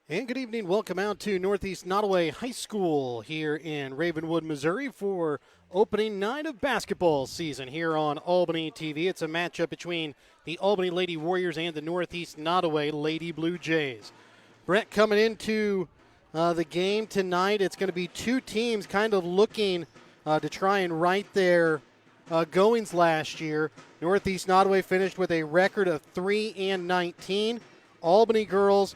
And good evening. Welcome out to Northeast Nodaway High School here in Ravenwood, Missouri for opening night of basketball season here on Albany TV. It's a matchup between the Albany Lady Warriors and the Northeast Nodaway Lady Blue Jays. Brett, coming into the game tonight, it's going to be two teams kind of looking to try and right their goings last year. Northeast Nodaway finished with a record of 3-19. Albany girls,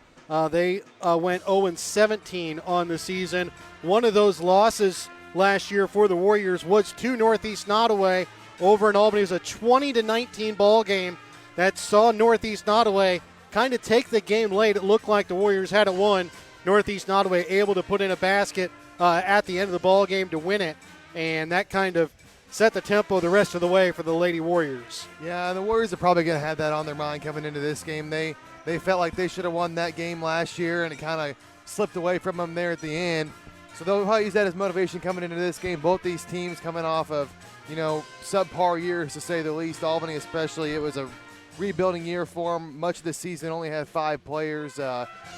they went 0-17 on the season. One of those losses last year for the Warriors was to Northeast Nodaway over in Albany. It was a 20-19 ball game that saw Northeast Nodaway kind of take the game late. It looked like the Warriors had it won. Northeast Nodaway able to put in a basket at the end of the ball game to win it, and that kind of set the tempo the rest of the way for the Lady Warriors. Yeah, the Warriors are probably going to have that on their mind coming into this game. They felt like they should have won that game last year, and it kind of slipped away from them there at the end. So they'll probably use that as motivation coming into this game. Both these teams coming off of, subpar years, to say the least. Albany especially, it was a rebuilding year for them. Much of the season only had 5 players.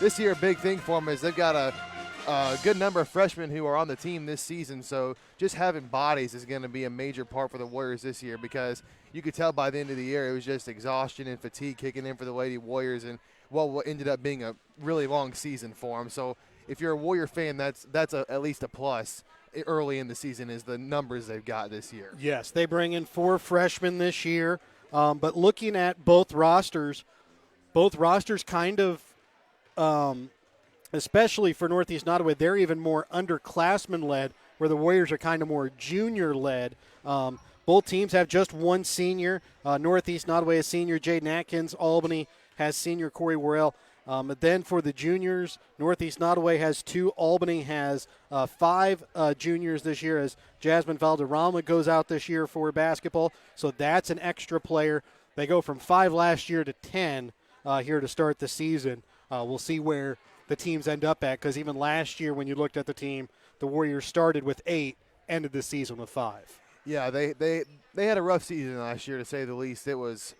This year, a big thing for them is they've got a good number of freshmen who are on the team this season. So just having bodies is going to be a major part for the Warriors this year, because you could tell by the end of the year it was just exhaustion and fatigue kicking in for the Lady Warriors, and what ended up being a really long season for them. So if you're a Warrior fan, that's at least a plus early in the season, is the numbers they've got this year. Yes, they bring in 4 freshmen this year, but looking at both rosters kind of, especially for Northeast Nodaway, they're even more underclassmen-led, where the Warriors are kind of more junior-led. Both teams have just one senior. Northeast Nodaway has senior Jaden Atkins. Albany has senior Corey Worrell. Then for the juniors, Northeast Nodaway has 2. Albany has 5 juniors this year, as Jasmine Valderrama goes out this year for basketball. So that's an extra player. They go from 5 last year to 10 here to start the season. We'll see where the teams end up at, because even last year when you looked at the team, the Warriors started with 8, ended the season with 5. Yeah, they had a rough season last year, to say the least. It was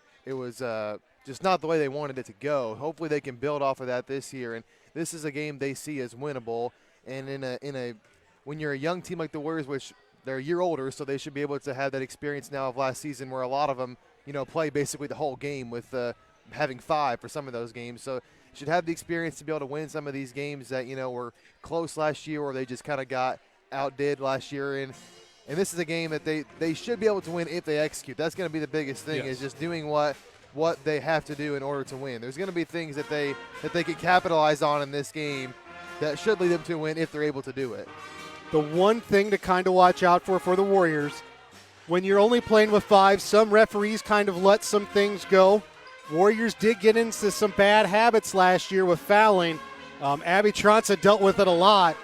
just not the way they wanted it to go. Hopefully they can build off of that this year, and this is a game they see as winnable. And when you're a young team like the Warriors, which they're a year older, so they should be able to have that experience now of last season, where a lot of them play basically the whole game with having 5 for some of those games. So should have the experience to be able to win some of these games that were close last year, or they just kind of got outdid last year. And this is a game that they should be able to win if they execute. That's going to be the biggest thing, yes, is just doing what they have to do in order to win. There's going to be things that they could capitalize on in this game that should lead them to win if they're able to do it. The one thing to kind of watch out for the Warriors, when you're only playing with 5, some referees kind of let some things go. Warriors did get into some bad habits last year with fouling. Abby Tronsa dealt with it a lot.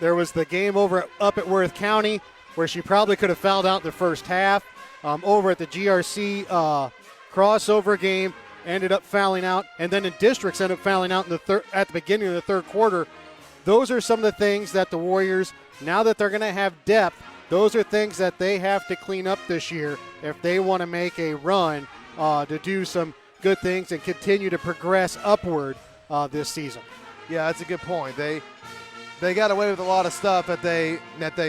There was the game up at Worth County where she probably could have fouled out in the first half. Over at the GRC crossover game, ended up fouling out, and then in districts ended up fouling out at the beginning of the third quarter. Those are some of the things that the Warriors, now that they're going to have depth, those are things that they have to clean up this year if they want to make a run to do some good things and continue to progress upward this season. Yeah, that's a good point. They got away with a lot of stuff that they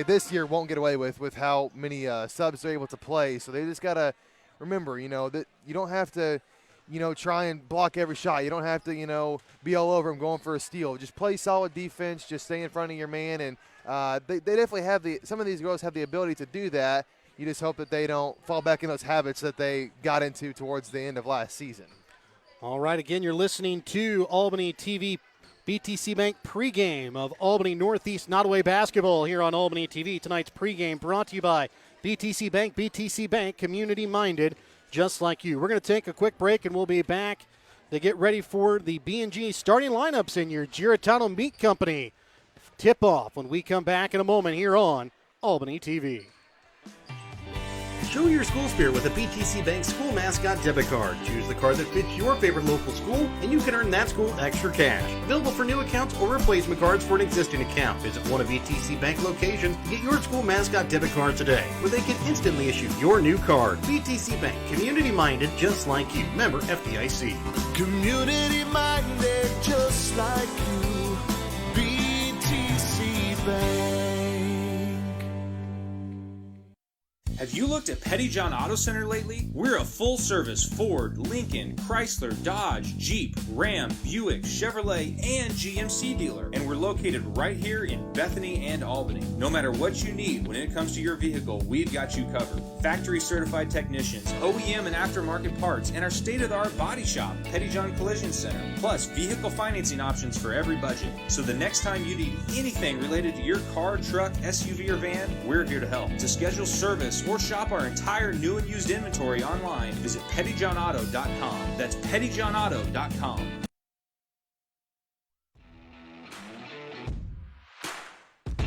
this year won't get away with how many subs they're able to play. So they just got to remember, that you don't have to, try and block every shot. You don't have to, be all over them going for a steal. Just play solid defense. Just stay in front of your man. And they definitely have some of these girls have the ability to do that. You just hope that they don't fall back in those habits that they got into towards the end of last season. All right, again, you're listening to Albany TV BTC Bank pregame of Albany Northeast Nodaway basketball here on Albany TV. Tonight's pregame brought to you by BTC Bank, community-minded, just like you. We're going to take a quick break, and we'll be back to get ready for the B&G starting lineups in your Giratano Meat Company tip-off when we come back in a moment here on Albany TV. Show your school spirit with a BTC Bank school mascot debit card. Choose the card that fits your favorite local school, and you can earn that school extra cash. Available for new accounts or replacement cards for an existing account. Visit one of BTC Bank locations to get your school mascot debit card today, where they can instantly issue your new card. BTC Bank, community-minded just like you. Member FDIC. Community-minded just like you. BTC Bank. Have you looked at Petty John Auto Center lately? We're a full-service Ford, Lincoln, Chrysler, Dodge, Jeep, Ram, Buick, Chevrolet, and GMC dealer. And we're located right here in Bethany and Albany. No matter what you need when it comes to your vehicle, we've got you covered. Factory-certified technicians, OEM and aftermarket parts, and our state-of-the-art body shop, Petty John Collision Center. Plus, vehicle financing options for every budget. So the next time you need anything related to your car, truck, SUV, or van, we're here to help. To schedule service or shop our entire new and used inventory online, visit pettyjohnauto.com. That's pettyjohnauto.com.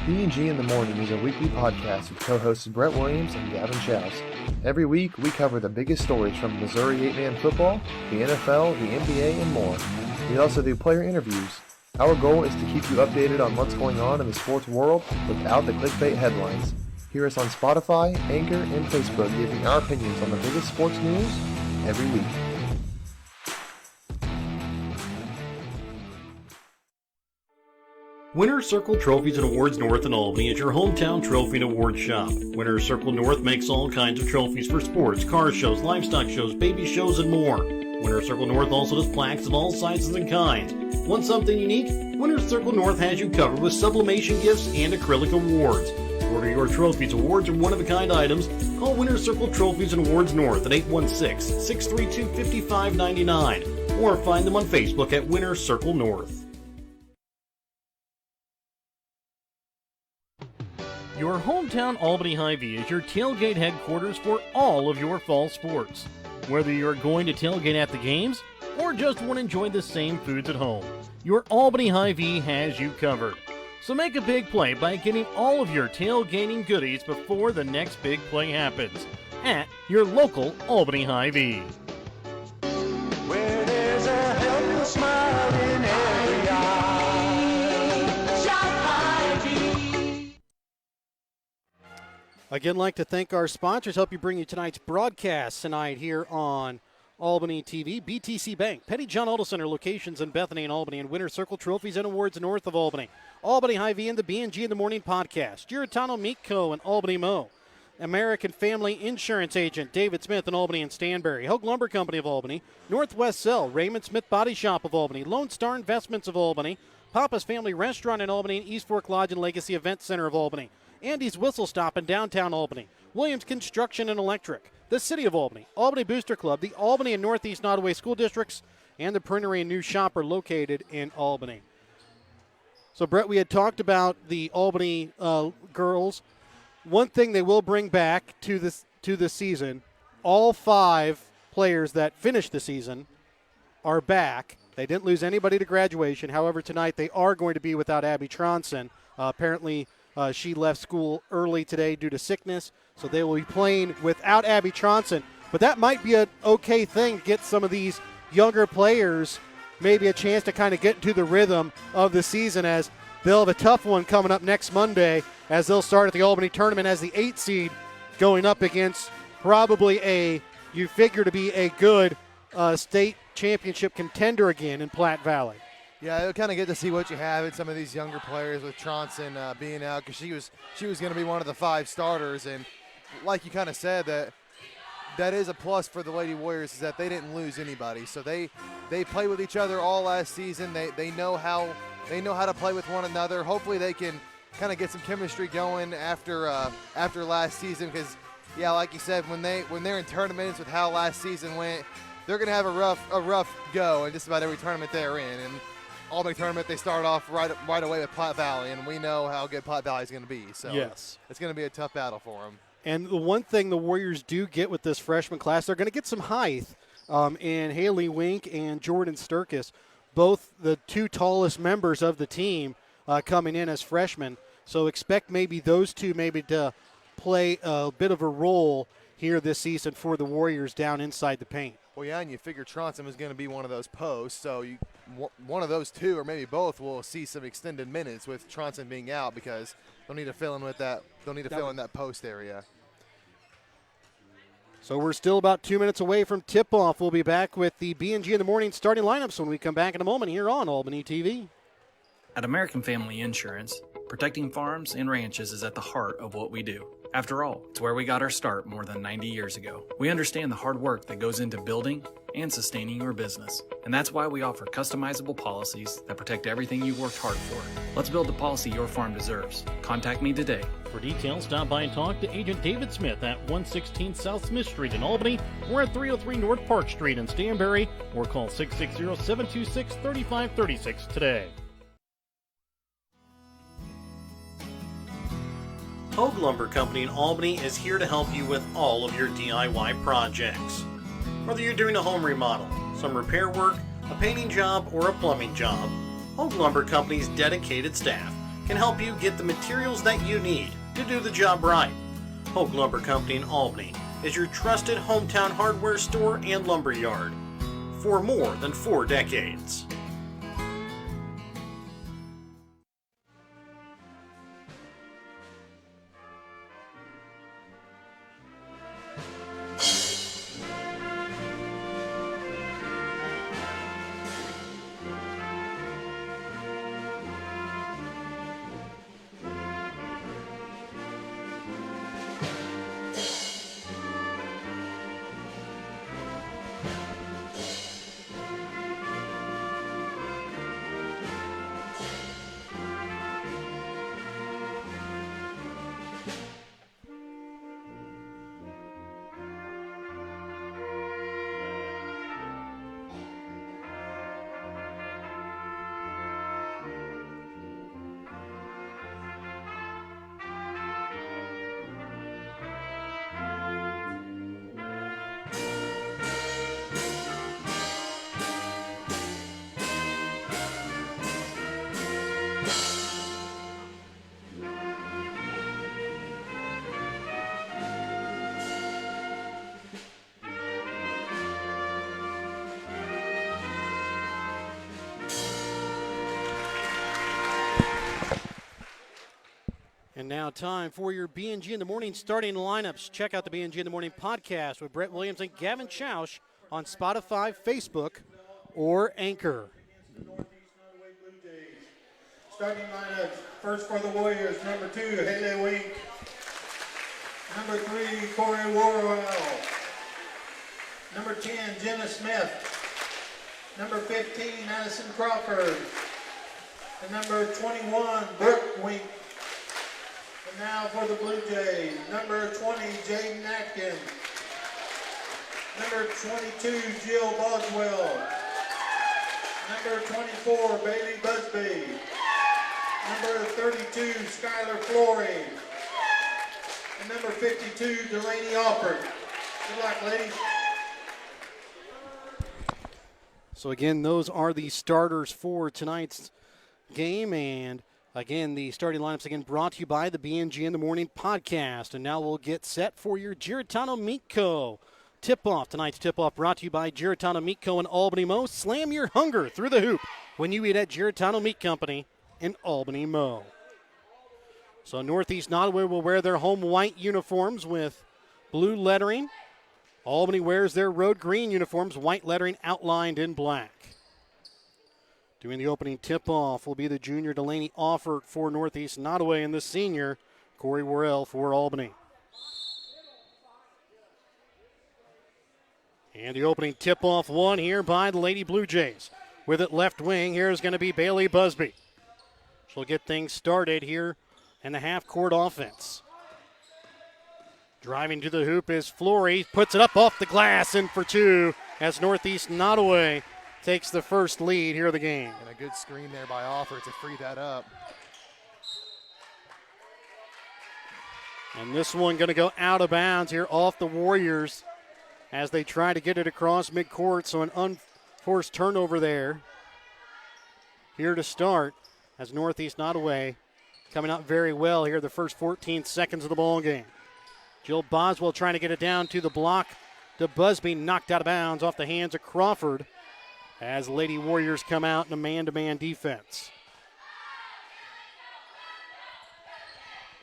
B&G in the Morning is a weekly podcast with co-hosts Brett Williams and Gavin Schaus. Every week, we cover the biggest stories from Missouri 8-man football, the NFL, the NBA, and more. We also do player interviews. Our goal is to keep you updated on what's going on in the sports world without the clickbait headlines. Hear us on Spotify, Anchor, and Facebook giving our opinions on the biggest sports news every week. Winner's Circle Trophies and Awards North in Albany is your hometown trophy and award shop. Winner's Circle North makes all kinds of trophies for sports, car shows, livestock shows, baby shows, and more. Winner's Circle North also does plaques of all sizes and kinds. Want something unique? Winner's Circle North has you covered with sublimation gifts and acrylic awards. Order your trophies, awards, or one-of-a-kind items. Call Winner's Circle Trophies and Awards North at 816-632-5599 or find them on Facebook at Winner's Circle North. Your hometown Albany Hy-Vee is your tailgate headquarters for all of your fall sports. Whether you're going to tailgate at the games or just want to enjoy the same foods at home, your Albany Hy-Vee has you covered. So make a big play by getting all of your tailgating goodies before the next big play happens at your local Albany Hy-Vee. Where there's a helpless smile in every eye. Shop Hy-Vee. Again, like to thank our sponsors, help you bring you tonight's broadcast tonight here on Albany TV. BTC Bank, Petty John Auto Center locations in Bethany and Albany, and Winner's Circle Trophies and Awards north of Albany. Albany Hy-Vee and the B&G in the Morning podcast. Giratano Meat Co. and Albany Mo. American Family Insurance Agent David Smith in Albany and Stanberry. Hogue Lumber Company of Albany. Northwest Cell, Raymond Smith Body Shop of Albany. Lone Star Investments of Albany. Papa's Family Restaurant in Albany and East Fork Lodge and Legacy Event Center of Albany. Andy's Whistle Stop in downtown Albany. Williams Construction and Electric. The City of Albany. Albany Booster Club. The Albany and Northeast Nodaway School Districts. And the Printery and New Shop are located in Albany. So, Brett, we had talked about the Albany girls. One thing they will bring back to the season, all 5 players that finished the season are back. They didn't lose anybody to graduation. However, tonight they are going to be without Abby Tronson. Apparently, she left school early today due to sickness, so they will be playing without Abby Tronson. But that might be an okay thing to get some of these younger players maybe a chance to kind of get into the rhythm of the season, as they'll have a tough one coming up next Monday as they'll start at the Albany tournament as the 8 seed going up against probably you figure to be a good state championship contender again in Platte Valley. Yeah, you'll kind of get to see what you have in some of these younger players with Tronson being out, because she was going to be one of the 5 starters, and like you kind of said, that is a plus for the Lady Warriors, is that they didn't lose anybody. So they played with each other all last season. They know how to play with one another. Hopefully they can kind of get some chemistry going after last season, because yeah, like you said, when they're in tournaments with how last season went, they're going to have a rough go in just about every tournament they're in. And Albany tournament, they start off right away with Platte Valley, and we know how good Platte Valley is going to be. So yes, it's going to be a tough battle for them. And the one thing the Warriors do get with this freshman class, they're going to get some height in Haley Wink and Jordan Sturkis, both the 2 tallest members of the team coming in as freshmen. So expect maybe those 2 maybe to play a bit of a role here this season for the Warriors down inside the paint. Well, yeah, and you figure Tronson was going to be one of those posts, so one of those 2 or maybe both will see some extended minutes with Tronson being out, because they'll need to fill in with that. They'll need to fill in that post area. So we're still about 2 minutes away from tip-off. We'll be back with the B&G in the Morning starting lineups when we come back in a moment here on Albany TV. At American Family Insurance, protecting farms and ranches is at the heart of what we do. After all, it's where we got our start more than 90 years ago. We understand the hard work that goes into building and sustaining your business. And that's why we offer customizable policies that protect everything you worked hard for. Let's build the policy your farm deserves. Contact me today. For details, stop by and talk to Agent David Smith at 116 South Smith Street in Albany or at 303 North Park Street in Stanberry, or call 660-726-3536 today. Hogue Lumber Company in Albany is here to help you with all of your DIY projects. Whether you're doing a home remodel, some repair work, a painting job, or a plumbing job, Hogue Lumber Company's dedicated staff can help you get the materials that you need to do the job right. Hogue Lumber Company in Albany is your trusted hometown hardware store and lumber yard for more than 4 decades. And now time for your B&G in the Morning starting lineups. Check out the B&G in the Morning podcast with Brett Williams and Gavin Chausch on Spotify, Facebook, or Anchor. Starting lineups, first for the Warriors, number 2, Haley Wink. Number 3, Corey Warwell. Number 10, Jenna Smith. Number 15, Addison Crawford. And number 21, Brooke Wink. And now for the Blue Jays, number 20, Jaden Atkins. Number 22, Jill Boswell. Number 24, Bailey Busby. Number 32, Skylar Flory. And number 52, Delaney Alford. Good luck, ladies. So again, those are the starters for tonight's game, and again, the starting lineups again brought to you by the B&G in the Morning podcast. And now we'll get set for your Giratano Meat Co. tip-off. Tonight's tip-off brought to you by Giratano Meat Co. in Albany Mo. Slam your hunger through the hoop when you eat at Giratano Meat Company in Albany Mo. So Northeast Nodaway will wear their home white uniforms with blue lettering. Albany wears their road green uniforms, white lettering outlined in black. Doing the opening tip-off will be the junior Delaney Alford for Northeast Nodaway and the senior Corey Worrell for Albany. And the opening tip-off won here by the Lady Blue Jays. With it left wing, here's going to be Bailey Busby. She'll get things started here in the half-court offense. Driving to the hoop is Flory, puts it up off the glass, in for two as Northeast Nodaway takes the first lead here of the game. And a good screen there by Alford to free that up. And this one going to go out of bounds here off the Warriors as they try to get it across midcourt. So an unforced turnover there. Here to start as Northeast Nodaway coming out very well here the first 14 seconds of the ball game. Jill Boswell trying to get it down to the block to Busby, knocked out of bounds off the hands of Crawford as Lady Warriors come out in a man-to-man defense.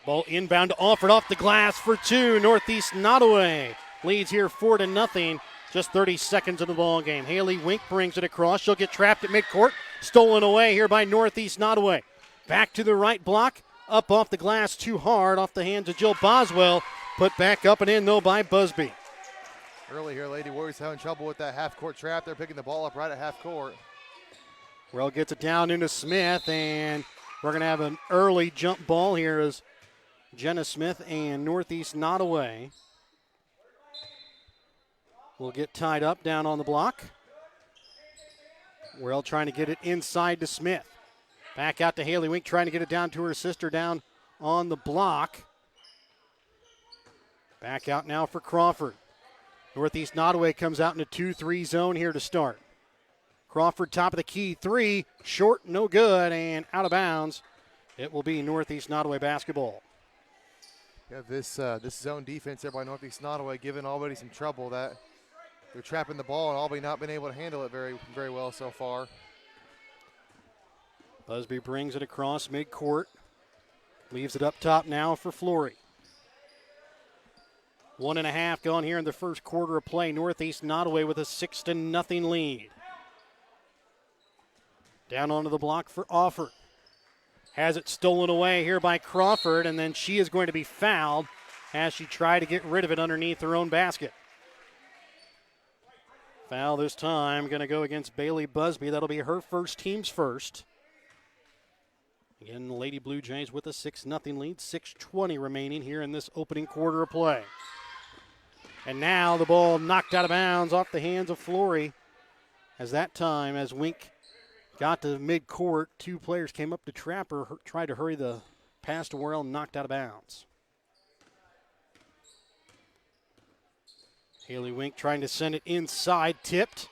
Ball inbound to Alford off the glass for two. Northeast Nodaway leads here 4-0. Just 30 seconds of the ball game. Haley Wink brings it across. She'll get trapped at midcourt. Stolen away here by Northeast Nodaway. Back to the right block. Up off the glass too hard off the hands of Jill Boswell. Put back up and in, though, by Busby. Early here, Lady Warriors having trouble with that half-court trap. They're picking the ball up right at half-court. Well, gets it down into Smith, and we're going to have an early jump ball here as Jenna Smith and Northeast Nodaway will get tied up down on the block. Worrell trying to get it inside to Smith. Back out to Haley Wink, trying to get it down to her sister down on the block. Back out now for Crawford. Northeast Nodaway comes out in a 2-3 zone here to start. Crawford top of the key, 3, short, no good, and out of bounds. It will be Northeast Nodaway basketball. Yeah, this zone defense there by Northeast Nodaway giving Albany some trouble. That they're trapping the ball and Albany not been able to handle it very, very well so far. Busby brings it across midcourt. Leaves it up top now for Flory. 1.5 gone here in the first quarter of play. Northeast Nodaway with a 6-0 lead. Down onto the block for Offord. Has it stolen away here by Crawford, and then she is going to be fouled as she tried to get rid of it underneath her own basket. Foul this time going to go against Bailey Busby. That'll be her first, team's first. Again, the Lady Blue Jays with a 6-0 lead. 6:20 remaining here in this opening quarter of play. And now the ball knocked out of bounds off the hands of Flory. As that time, as Wink got to midcourt, 2 players came up to trap her, tried to hurry the pass to Worrell, and knocked out of bounds. Haley Wink trying to send it inside, tipped.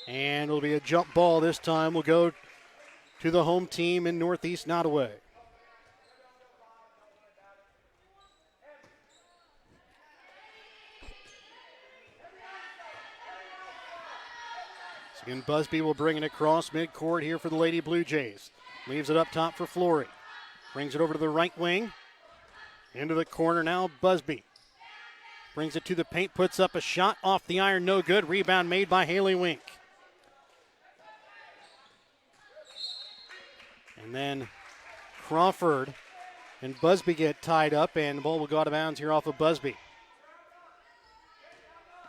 And it'll be a jump ball this time. Will go to the home team in Northeast Nodaway. So again, Busby will bring it across midcourt here for the Lady Blue Jays. Leaves it up top for Flory. Brings it over to the right wing. Into the corner now, Busby. Brings it to the paint, puts up a shot off the iron, no good. Rebound made by Haley Wink. And then Crawford and Busby get tied up, and the ball will go out of bounds here off of Busby.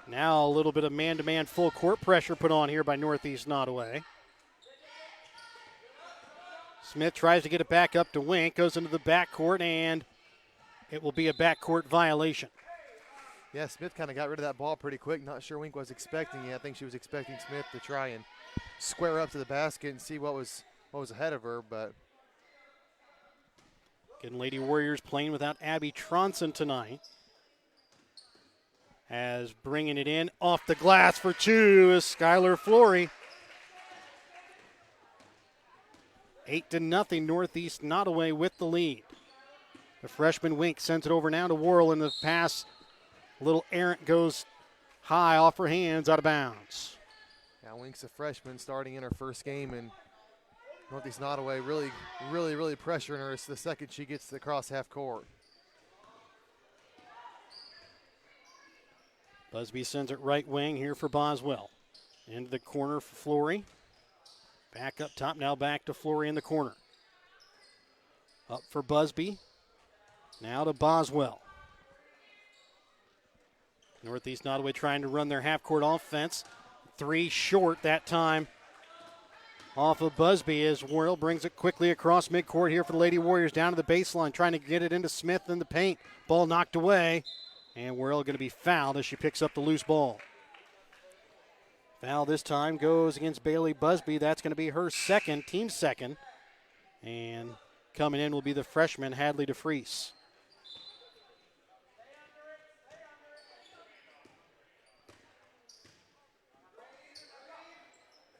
Now a little bit of man-to-man full court pressure put on here by Northeast Nodaway. Smith tries to get it back up to Wink, goes into the backcourt, and it will be a backcourt violation. Yeah, Smith kind of got rid of that ball pretty quick. Not sure Wink was expecting it. I think she was expecting Smith to try and square up to the basket and see what was ahead of her, but. Again, Lady Warriors playing without Abby Tronson tonight. As bringing it in off the glass for 2 is Skylar Flory. 8-0 Northeast Nodaway with the lead. The freshman Wink sends it over now to Worrell, and the pass, a little errant, goes high off her hands, out of bounds. Yeah, Wink's a freshman starting in her first game, and Northeast Nodaway really pressuring her the second she gets across half court. Busby sends it right wing here for Boswell. Into the corner for Flory. Back up top, now back to Flory in the corner. Up for Busby. Now to Boswell. Northeast Nodaway trying to run their half-court offense. 3 short that time off of Busby as Worrell brings it quickly across midcourt here for the Lady Warriors, down to the baseline, trying to get it into Smith in the paint. Ball knocked away, and Worrell going to be fouled as she picks up the loose ball. Foul this time goes against Bailey Busby. That's going to be her second, team second. And coming in will be the freshman, Hadley DeFries.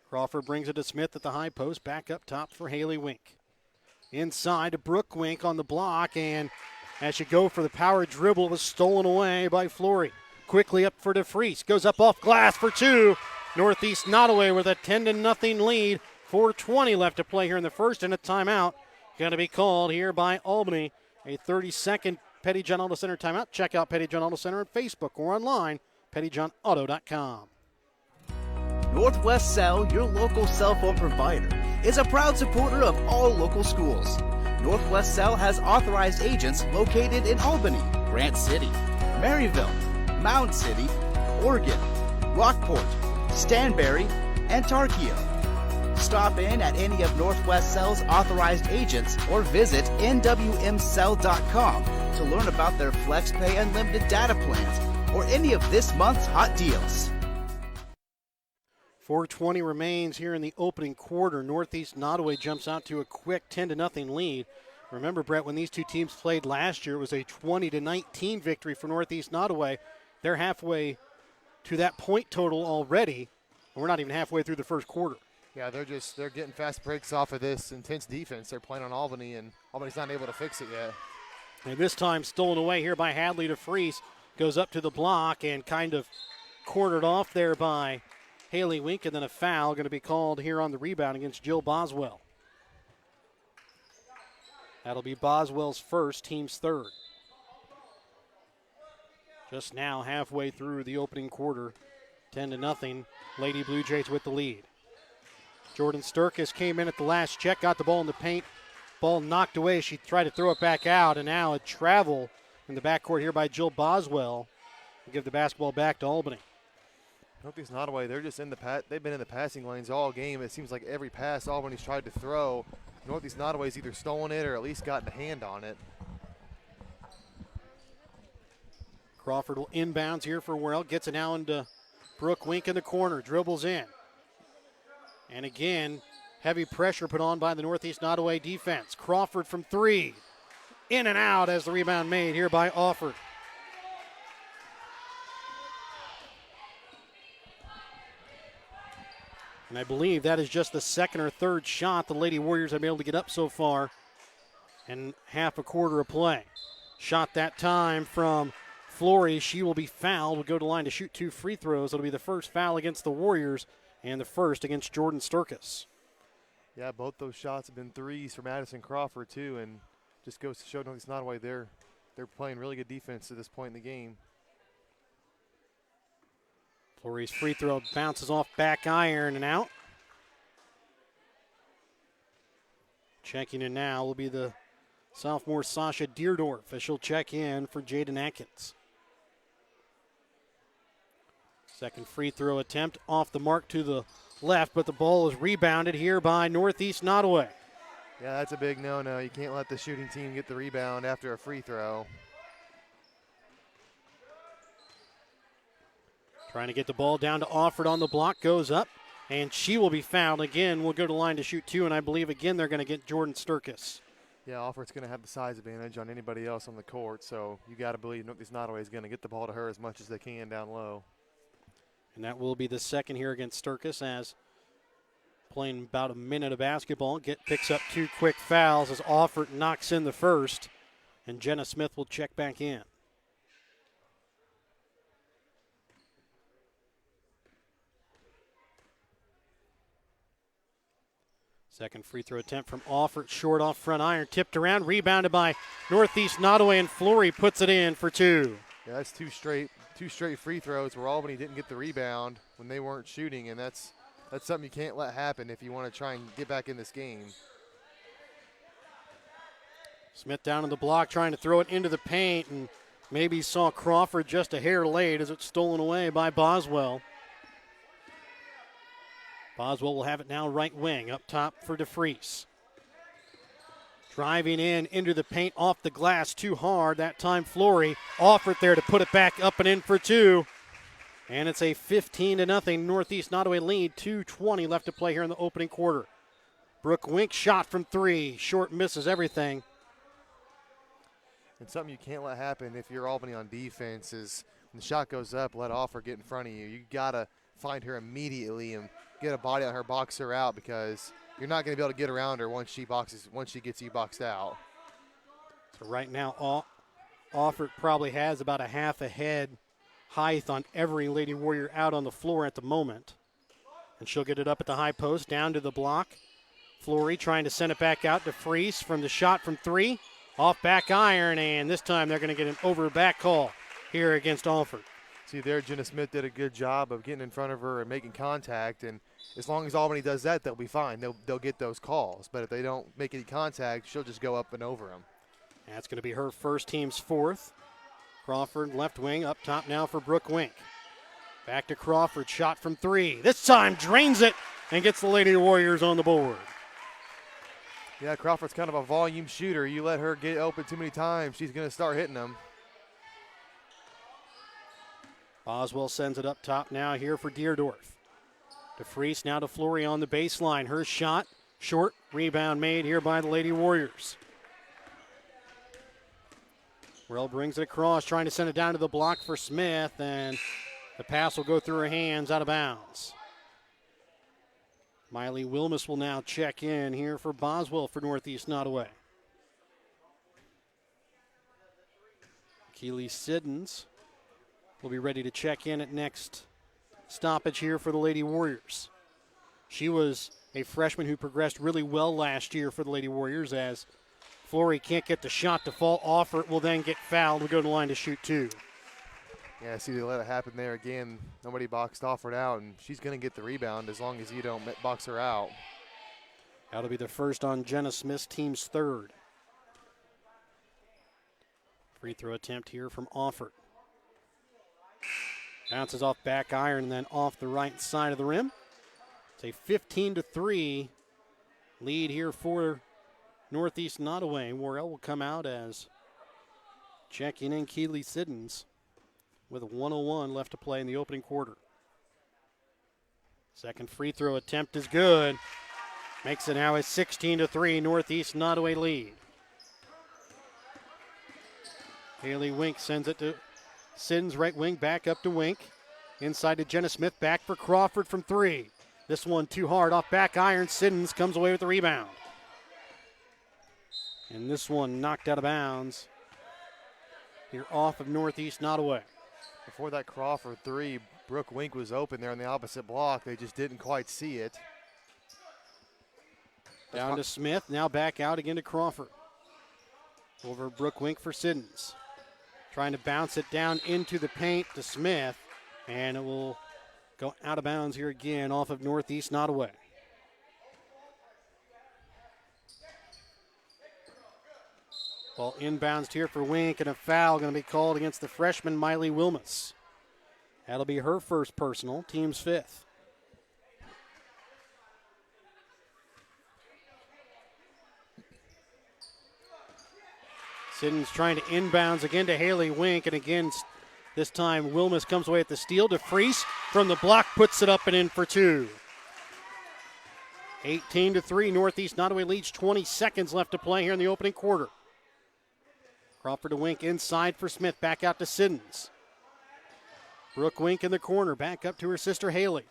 Crawford brings it to Smith at the high post. Back up top for Haley Wink. Inside to Brooke Wink on the block, and as she go for the power dribble, it was stolen away by Flory. Quickly up for DeFries. Goes up off glass for 2. Northeast Nodaway with a 10-0 lead. 4:20 left to play here in the first, and a timeout going to be called here by Albany. A 30-second Petty John Auto Center timeout. Check out Petty John Auto Center on Facebook or online, pettyjohnauto.com. Northwest Cell, your local cell phone provider. is a proud supporter of all local schools. Northwest Cell has authorized agents located in Albany, Grant City, Maryville, Mound City, Oregon, Rockport, Stanberry, and Tarkio. Stop in at any of Northwest Cell's authorized agents or visit nwmcell.com to learn about their FlexPay Unlimited data plans or any of this month's hot deals. 4:20 remains here in the opening quarter. Northeast Nodaway jumps out to a quick 10-0 lead. Remember, Brett, when these two teams played last year, it was a 20-19 victory for Northeast Nodaway. They're halfway to that point total already, and we're not even halfway through the first quarter. Yeah, they're getting fast breaks off of this intense defense. They're playing on Albany, and Albany's not able to fix it yet. And this time stolen away here by Hadley to Freese. Goes up to the block and kind of cornered off there by Haley Wink, and then a foul going to be called here on the rebound against Jill Boswell. That'll be Boswell's first, team's third. Just now halfway through the opening quarter, 10-0. Lady Blue Jays with the lead. Jordan Sturkis came in at the last check, got the ball in the paint. Ball knocked away. She tried to throw it back out, and now a travel in the backcourt here by Jill Boswell to give the basketball back to Albany. Northeast Nodaway, they're just they've been in the passing lanes all game. It seems like every pass Albany's tried to throw, Northeast Nodaway's either stolen it or at least gotten a hand on it. Crawford will inbounds here for Worrell. Gets it now into Brooke Wink in the corner. Dribbles in. And again, heavy pressure put on by the Northeast Nodaway defense. Crawford from three. In and out as the rebound made here by Offord. And I believe that is just the second or third shot the Lady Warriors have been able to get up so far in half a quarter of play. Shot that time from Flory. She will be fouled. Will go to the line to shoot 2 free throws. It'll be the first foul against the Warriors and the first against Jordan Sturkis. Yeah, both those shots have been threes for Madison Crawford too, and just goes to show Northeast Nodaway they're playing really good defense at this point in the game. Flory's free throw bounces off back iron and out. Checking in now will be the sophomore Sasha Deerdorf as she'll check in for Jaden Atkins. Second free throw attempt off the mark to the left, but the ball is rebounded here by Northeast Nodaway. Yeah, that's a big no-no. You can't let the shooting team get the rebound after a free throw. Trying to get the ball down to Offord on the block, goes up, and she will be fouled again. Will go to the line to shoot 2, and I believe again they're going to get Jordan Sturkis. Yeah, Offord's going to have the size advantage on anybody else on the court, so you got to believe Northeast Nodaway is going to get the ball to her as much as they can down low. And that will be the second here against Sturkis, as playing about a minute of basketball. Picks up 2 quick fouls as Offord knocks in the first, and Jenna Smith will check back in. Second free throw attempt from Offord, short off front iron, tipped around, rebounded by Northeast Nodaway, and Flory puts it in for 2. Yeah, that's two straight free throws where Albany didn't get the rebound when they weren't shooting, and that's something you can't let happen if you want to try and get back in this game. Smith down on the block trying to throw it into the paint, and maybe saw Crawford just a hair late as it's stolen away by Boswell. Boswell will have it now right wing, up top for DeFries. Driving in into the paint off the glass too hard. That time Flory offered there to put it back up and in for 2. And it's a 15-0 Northeast Nodaway lead. 2:20 left to play here in the opening quarter. Brooke Wink shot from 3. Short, misses everything. And something you can't let happen if you're Albany on defense is when the shot goes up, let off or get in front of you. You got to find her immediately and get a body on her, box her out, because you're not going to be able to get around her once she gets you boxed out. So right now, Offord probably has about a half a head height on every Lady Warrior out on the floor at the moment. And she'll get it up at the high post, down to the block. Flory trying to send it back out to Freese from the shot from 3. Off back iron, and this time they're going to get an over back call here against Alford. See there, Jenna Smith did a good job of getting in front of her and making contact, and as long as Albany does that, they'll be fine. They'll get those calls, but if they don't make any contact, she'll just go up and over them. That's going to be her first, team's fourth. Crawford left wing, up top now for Brooke Wink. Back to Crawford, shot from three. This time drains it and gets the Lady Warriors on the board. Yeah, Crawford's kind of a volume shooter. You let her get open too many times, she's going to start hitting them. Boswell sends it up top now here for Deerdorf. DeFries now to Flory on the baseline. Her shot, short, rebound made here by the Lady Warriors. Worrell brings it across, trying to send it down to the block for Smith, and the pass will go through her hands, out of bounds. Miley Wilmus will now check in here for Boswell for Northeast Nodaway. Keely Siddons will be ready to check in at next stoppage here for the Lady Warriors. She was a freshman who progressed really well last year for the Lady Warriors, as Flory can't get the shot to fall off, or it will then get fouled. We go to the line to shoot two. Yeah, see, they let it happen there again. Nobody boxed off her out, and she's going to get the rebound as long as you don't box her out. That'll be the first on Jenna Smith's team's third. Free throw attempt here from Offord. Bounces off back iron and then off the right side of the rim. It's a 15-3 lead here for Northeast Nodaway. Worrell will come out as checking in Keely Siddons with 1:01 left to play in the opening quarter. Second free throw attempt is good. Makes it now a 16-3 Northeast Nodaway lead. Haley Wink sends it to Siddons, right wing, back up to Wink. Inside to Jenna Smith, back for Crawford from three. This one too hard, off back iron. Siddons comes away with the rebound. And this one knocked out of bounds here off of Northeast Nodaway. Before that Crawford three, Brooke Wink was open there on the opposite block. They just didn't quite see it. Down to Smith, now back out again to Crawford. Over Brooke Wink for Siddons. Trying to bounce it down into the paint to Smith, and it will go out of bounds here again off of Northeast Nodaway. Ball inbounds here for Wink, and a foul going to be called against the freshman Miley Wilmus. That'll be her first personal, team's fifth. Siddons trying to inbounds again to Haley Wink, and again, this time Wilmus comes away at the steal. DeFries from the block puts it up and in for two. 18-3, Northeast Nodaway leads, 20 seconds left to play here in the opening quarter. Crawford to Wink inside for Smith, back out to Siddons. Brooke Wink in the corner, back up to her sister Haley.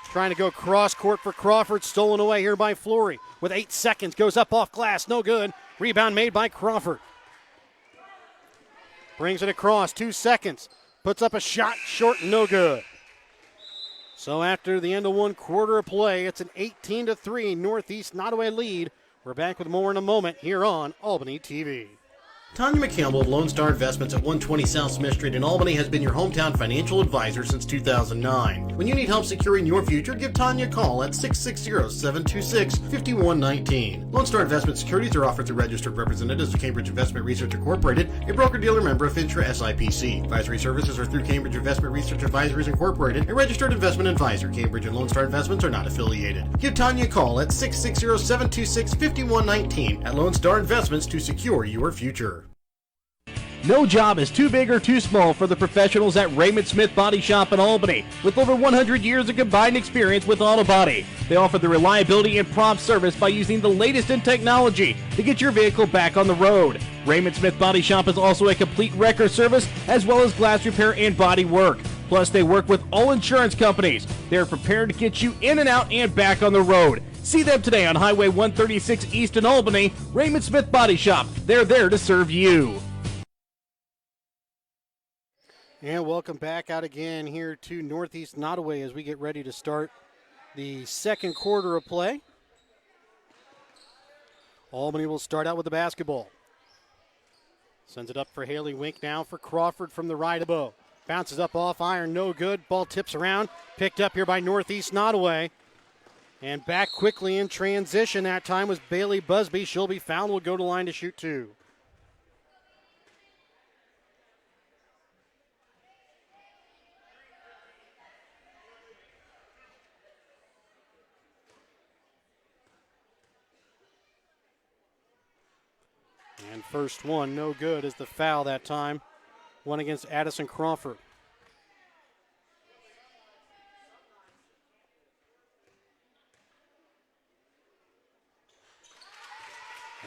Trying to go cross court for Crawford, stolen away here by Flory. With 8 seconds, goes up off glass, no good. Rebound made by Crawford. Brings it across, 2 seconds. Puts up a shot, short, no good. So after the end of one quarter of play, it's an 18-3 Northeast Nodaway lead. We're back with more in a moment here on Albany TV. Tanya McCampbell of Lone Star Investments at 120 South Smith Street in Albany has been your hometown financial advisor since 2009. When you need help securing your future, give Tanya a call at 660-726-5119. Lone Star Investment securities are offered through registered representatives of Cambridge Investment Research Incorporated, a broker-dealer member of FINTRA SIPC. Advisory services are through Cambridge Investment Research Advisories Incorporated, a registered investment advisor. Cambridge and Lone Star Investments are not affiliated. Give Tanya a call at 660-726-5119 at Lone Star Investments to secure your future. No job is too big or too small for the professionals at Raymond Smith Body Shop in Albany. With over 100 years of combined experience with auto body, they offer the reliability and prompt service by using the latest in technology to get your vehicle back on the road. Raymond Smith Body Shop is also a complete wrecker service as well as glass repair and body work. Plus, they work with all insurance companies. They're prepared to get you in and out and back on the road. See them today on Highway 136 East in Albany. Raymond Smith Body Shop. They're there to serve you. And welcome back out again here to Northeast Nodaway as we get ready to start the second quarter of play. Albany will start out with the basketball. Sends it up for Haley Wink now for Crawford from the right elbow. Bounces up off iron, no good. Ball tips around. Picked up here by Northeast Nodaway. And back quickly in transition that time was Bailey Busby. She'll be fouled. Will go to line to shoot 2. And first one, no good, is the foul that time. One against Addison Crawford.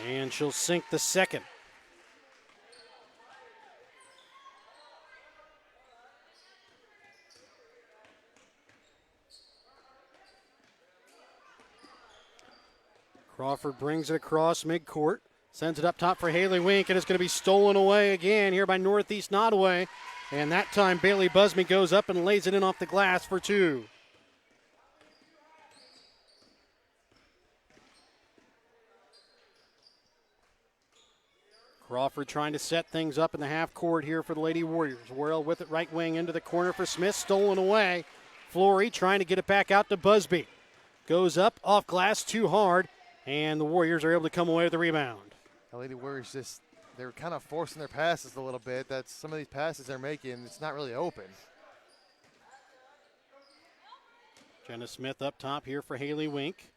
And she'll sink the second. Crawford brings it across midcourt. Sends it up top for Haley Wink, and it's going to be stolen away again here by Northeast Nodaway. And that time Bailey Busby goes up and lays it in off the glass for 2. Crawford trying to set things up in the half court here for the Lady Warriors. Worrell with it right wing into the corner for Smith, stolen away. Flory trying to get it back out to Busby. Goes up, off glass, too hard, and the Warriors are able to come away with the rebound. The Lady Warriors they're kind of forcing their passes a little bit. That's some of these passes they're making, it's not really open. Jenna Smith up top here for Haley Wink.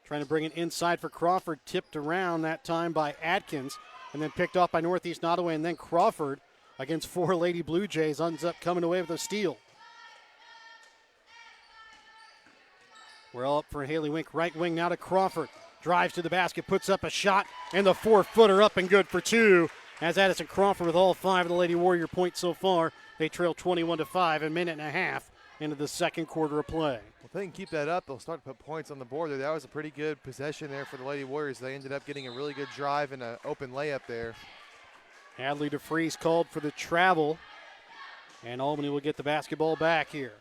Trying to bring it inside for Crawford, tipped around that time by Atkins, and then picked off by Northeast Nodaway, and then Crawford against 4 Lady Blue Jays ends up coming away with a steal. We're all up for Haley Wink, right wing now to Crawford. Drives to the basket, puts up a shot, and the 4-footer up and good for 2. As Addison Crawford with all 5 of the Lady Warrior points so far. They trail 21-5, a minute and a half into the second quarter of play. Well, if they can keep that up, they'll start to put points on the board there. That was a pretty good possession there for the Lady Warriors. They ended up getting a really good drive and an open layup there. Hadley DeFries called for the travel, and Albany will get the basketball back here.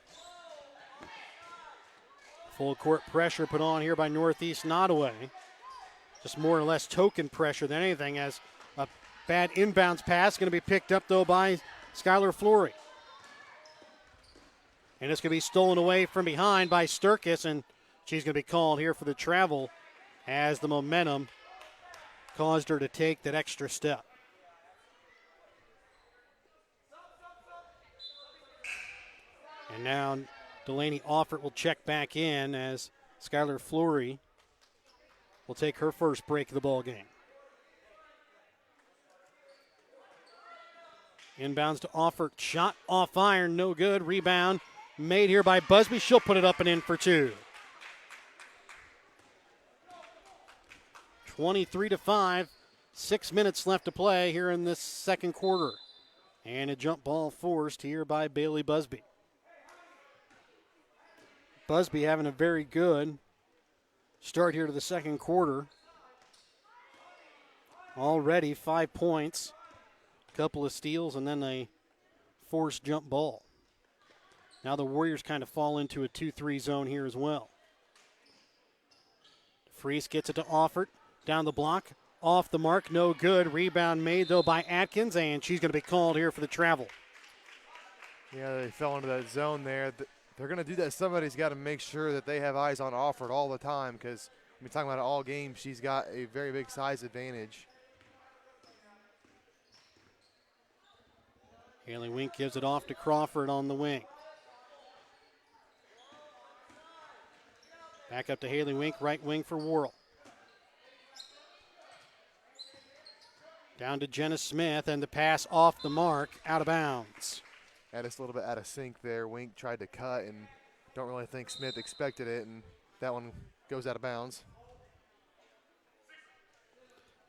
Full court pressure put on here by Northeast Nodaway. Just more or less token pressure than anything, as a bad inbounds pass going to be picked up, though, by Skylar Flory. And it's going to be stolen away from behind by Sturkis, and she's going to be called here for the travel as the momentum caused her to take that extra step. And now Delaney Offert will check back in as Skylar Flory will take her first break of the ball game. Inbounds to Offert, shot off iron, no good. Rebound made here by Busby. She'll put it up and in for 2. 23-5, 6 minutes left to play here in this second quarter. And a jump ball forced here by Bailey Busby. Busby having a very good start here to the second quarter. Already 5 points, a couple of steals, and then a forced jump ball. Now the Warriors kind of fall into a 2-3 zone here as well. Freese gets it to Offert, down the block, off the mark, no good. Rebound made, though, by Atkins, and she's going to be called here for the travel. Yeah, they fell into that zone there. They're going to do that. Somebody's got to make sure that they have eyes on Offert all the time, because we've been talking about it all game. She's got a very big size advantage. Haley Wink gives it off to Crawford on the wing. Back up to Haley Wink, right wing for Worrell. Down to Jenna Smith, and the pass off the mark, out of bounds. Had us a little bit out of sync there. Wink tried to cut, and don't really think Smith expected it, and that one goes out of bounds.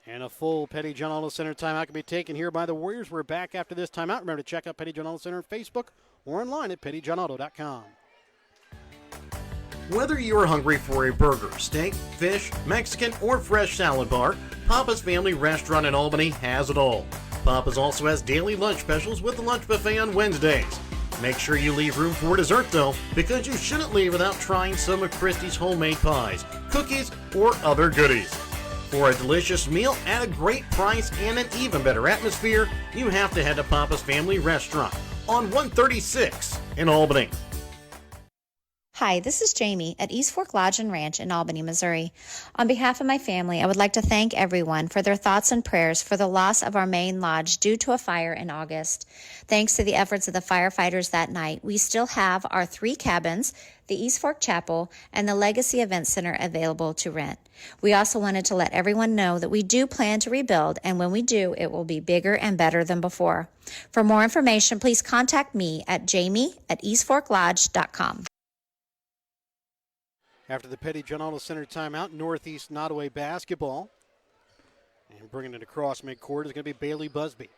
And a full Petty John Auto Center timeout can be taken here by the Warriors. We're back after this timeout. Remember to check out Petty John Auto Center on Facebook or online at pettyjohnauto.com. Whether you are hungry for a burger, steak, fish, Mexican, or fresh salad bar, Papa's Family Restaurant in Albany has it all. Papa's also has daily lunch specials with the lunch buffet on Wednesdays. Make sure you leave room for dessert though, because you shouldn't leave without trying some of Christie's homemade pies, cookies, or other goodies. For a delicious meal at a great price and an even better atmosphere, you have to head to Papa's Family Restaurant on 136 in Albany. Hi, this is Jamie at East Fork Lodge and Ranch in Albany, Missouri. On behalf of my family, I would like to thank everyone for their thoughts and prayers for the loss of our main lodge due to a fire in August. Thanks to the efforts of the firefighters that night, we still have our 3 cabins, the East Fork Chapel, and the Legacy Event Center available to rent. We also wanted to let everyone know that we do plan to rebuild, and when we do, it will be bigger and better than before. For more information, please contact me at jamie@eastforklodge.com. After the Petty John Auto Center timeout, Northeast Nodaway basketball. And bringing it across midcourt is going to be Bailey Busby.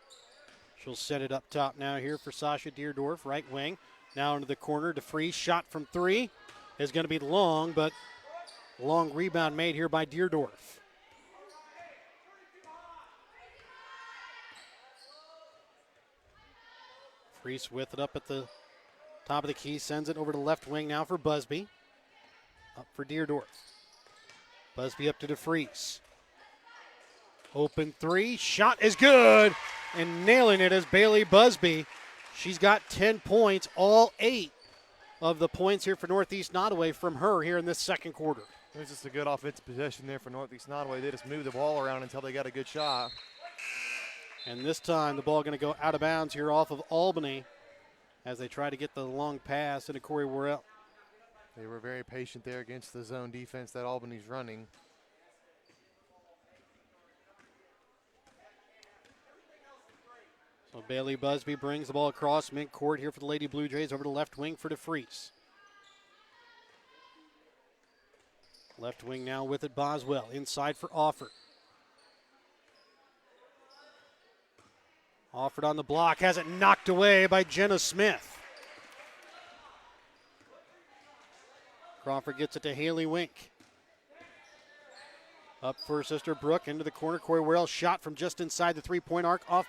She'll set it up top now here for Sasha Deerdorf, right wing. Now into the corner. DeFries shot from 3 is going to be long, but long rebound made here by Deerdorf. DeFries with it up at the top of the key, sends it over to left wing now for Busby. Up for Deerdorf. Busby up to DeFries. Open 3. Shot is good. And nailing it is Bailey Busby. She's got 10 points, all 8 of the points here for Northeast Nodaway from her here in this second quarter. It was just a good offensive possession there for Northeast Nodaway. They just moved the ball around until they got a good shot. And this time the ball going to go out of bounds here off of Albany as they try to get the long pass into Corey Worrell. They were very patient there against the zone defense that Albany's running. So Bailey Busby brings the ball across midcourt here for the Lady Blue Jays over to left wing for DeFries. Left wing now with it, Boswell. Inside for Offord. Offord on the block, has it knocked away by Jenna Smith. Crawford gets it to Haley Wink. Up for Sister Brooke into the corner. Corey Worrell shot from just inside the three-point arc off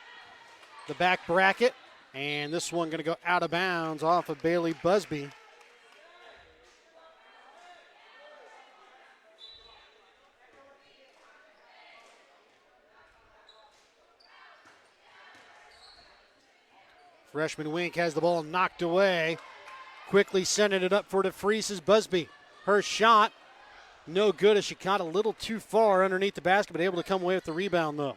the back bracket. And this one going to go out of bounds off of Bailey Busby. Freshman Wink has the ball knocked away. Quickly sending it up for DeFries' Busby. Her shot, no good as she caught a little too far underneath the basket, but able to come away with the rebound, though.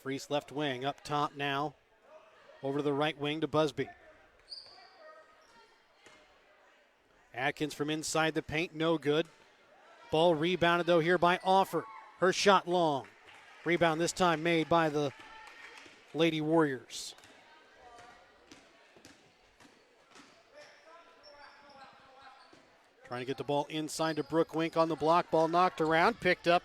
Freese left wing, up top now. Over to the right wing to Busby. Atkins from inside the paint, no good. Ball rebounded, though, here by Offord. Her shot long. Rebound this time made by the Lady Warriors. Trying to get the ball inside to Brooke Wink on the block. Ball knocked around, picked up.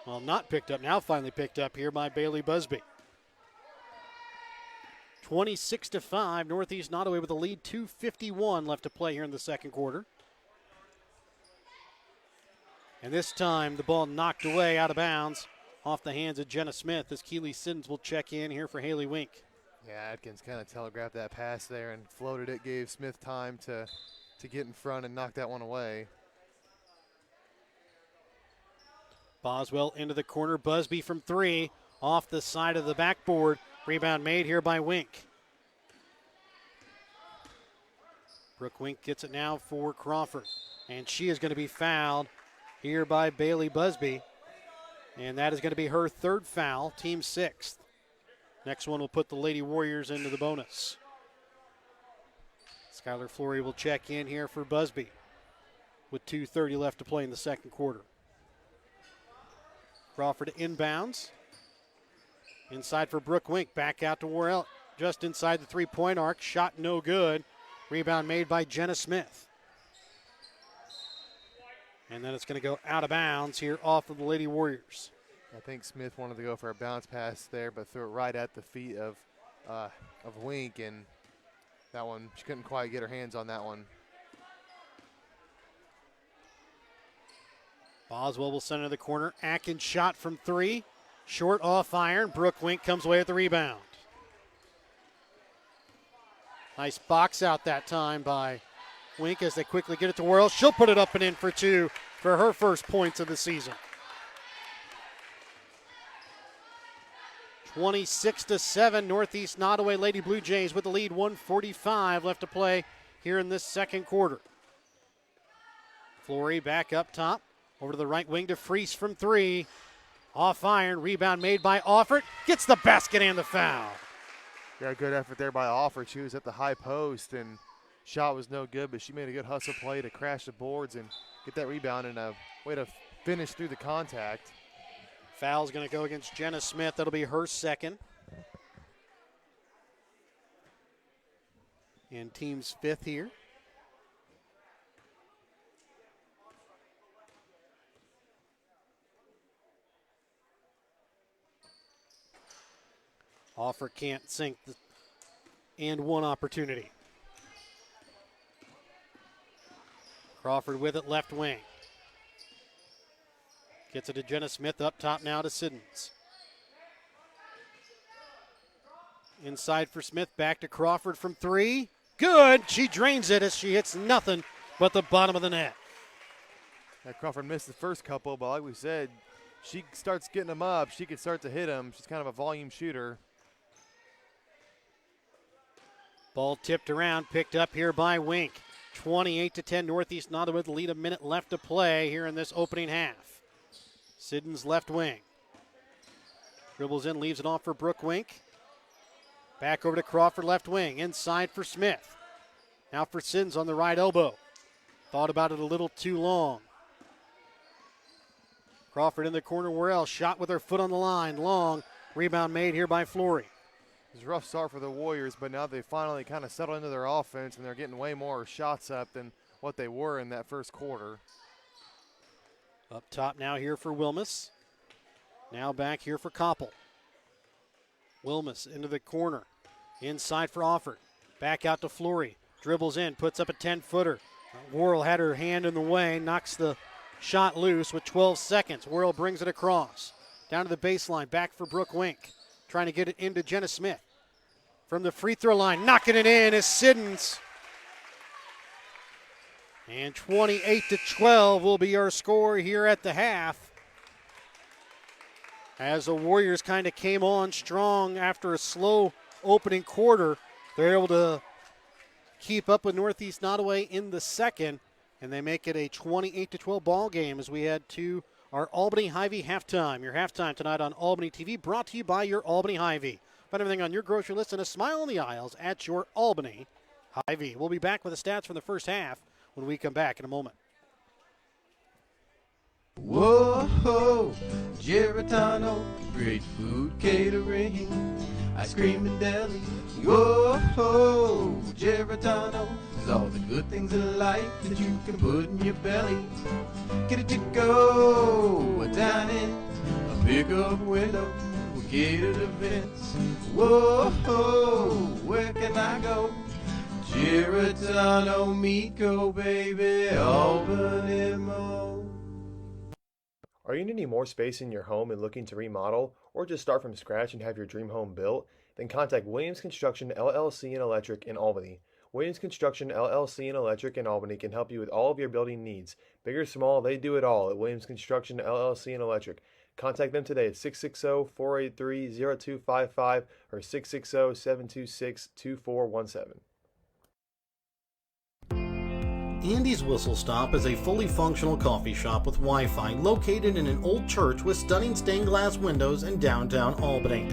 Well, not picked up, now finally picked up here by Bailey Busby. 26-5, Northeast Nodaway with a lead, 2:51 left to play here in the second quarter. And this time the ball knocked away out of bounds off the hands of Jenna Smith as Keely Siddons will check in here for Haley Wink. Yeah, Atkins kind of telegraphed that pass there and floated it, gave Smith time to get in front and knock that one away. Boswell into the corner, Busby from 3, off the side of the backboard. Rebound made here by Wink. Brooke Wink gets it now for Crawford, and she is going to be fouled here by Bailey Busby. And that is going to be her 3rd foul, team 6th. Next one will put the Lady Warriors into the bonus. Skylar Flory will check in here for Busby with 2:30 left to play in the second quarter. Crawford inbounds. Inside for Brooke Wink, back out to Worrell. Just inside the three-point arc, shot no good. Rebound made by Jenna Smith. And then it's going to go out of bounds here off of the Lady Warriors. I think Smith wanted to go for a bounce pass there, but threw it right at the feet of Wink, and that one, she couldn't quite get her hands on that one. Boswell will send it to the corner. Atkins shot from 3. Short off iron. Brooke Wink comes away with the rebound. Nice box out that time by Wink as they quickly get it to Worrell. She'll put it up and in for two for her first points of the season. 26-7, Northeast Nodaway Lady Blue Jays with the lead. 1:45 left to play here in this second quarter. Flory back up top, over to the right wing to Freese from three. Off iron, rebound made by Offert. Gets the basket and the foul. Yeah, good effort there by Offert. She was at the high post and shot was no good, but she made a good hustle play to crash the boards and get that rebound and a way to finish through the contact. Foul's going to go against Jenna Smith. That'll be her second. And team's fifth here. Offer can't sink the and one opportunity. Crawford with it, left wing. Gets it to Jenna Smith, up top now to Siddons. Inside for Smith, back to Crawford from three. Good, she drains it as she hits nothing but the bottom of the net. Yeah, Crawford missed the first couple, but like we said, she starts getting them up. She can start to hit them. She's kind of a volume shooter. Ball tipped around, picked up here by Wink. 28-10, Northeast Nodaway with the lead, a minute left to play here in this opening half. Siddons left wing. Dribbles in, leaves it off for Brooke Wink. Back over to Crawford left wing, inside for Smith. Now for Siddons on the right elbow. Thought about it a little too long. Crawford in the corner, Worrell shot with her foot on the line, long. Rebound made here by Flory. It was a rough start for the Warriors, but now they finally kind of settled into their offense, and they're getting way more shots up than what they were in that first quarter. Up top now here for Wilmus. Now back here for Koppel. Wilmus into the corner. Inside for Offert. Back out to Flory. Dribbles in, puts up a 10-footer. Worrell had her hand in the way, knocks the shot loose with 12 seconds. Worrell brings it across. Down to the baseline, back for Brooke Wink. Trying to get it into Jenna Smith. From the free throw line, knocking it in is Siddons. And 28-12 will be our score here at the half. As the Warriors kind of came on strong after a slow opening quarter, they're able to keep up with Northeast Nodaway in the second, and they make it a 28-12 ball game as we head to our Albany Hy-Vee halftime. Your halftime tonight on Albany TV, brought to you by your Albany Hy-Vee. Find everything on your grocery list and a smile on the aisles at your Albany Hy-Vee. We'll be back with the stats from the first half when we come back in a moment. Whoa, Geritano, great food catering, ice cream and deli. Whoa, Geritano, is all the good things in life that you can put in your belly. Get it to go, a dining, a pickup window, a catered events. Whoa, where can I go? Geritano, Miko, baby, Albany Mo. Are you needing more space in your home and looking to remodel, or just start from scratch and have your dream home built? Then contact Williams Construction LLC and Electric in Albany. Williams Construction LLC and Electric in Albany can help you with all of your building needs. Big or small, they do it all at Williams Construction LLC and Electric. Contact them today at 660-483-0255 or 660-726-2417. Andy's Whistle Stop is a fully functional coffee shop with Wi-Fi located in an old church with stunning stained glass windows in downtown Albany.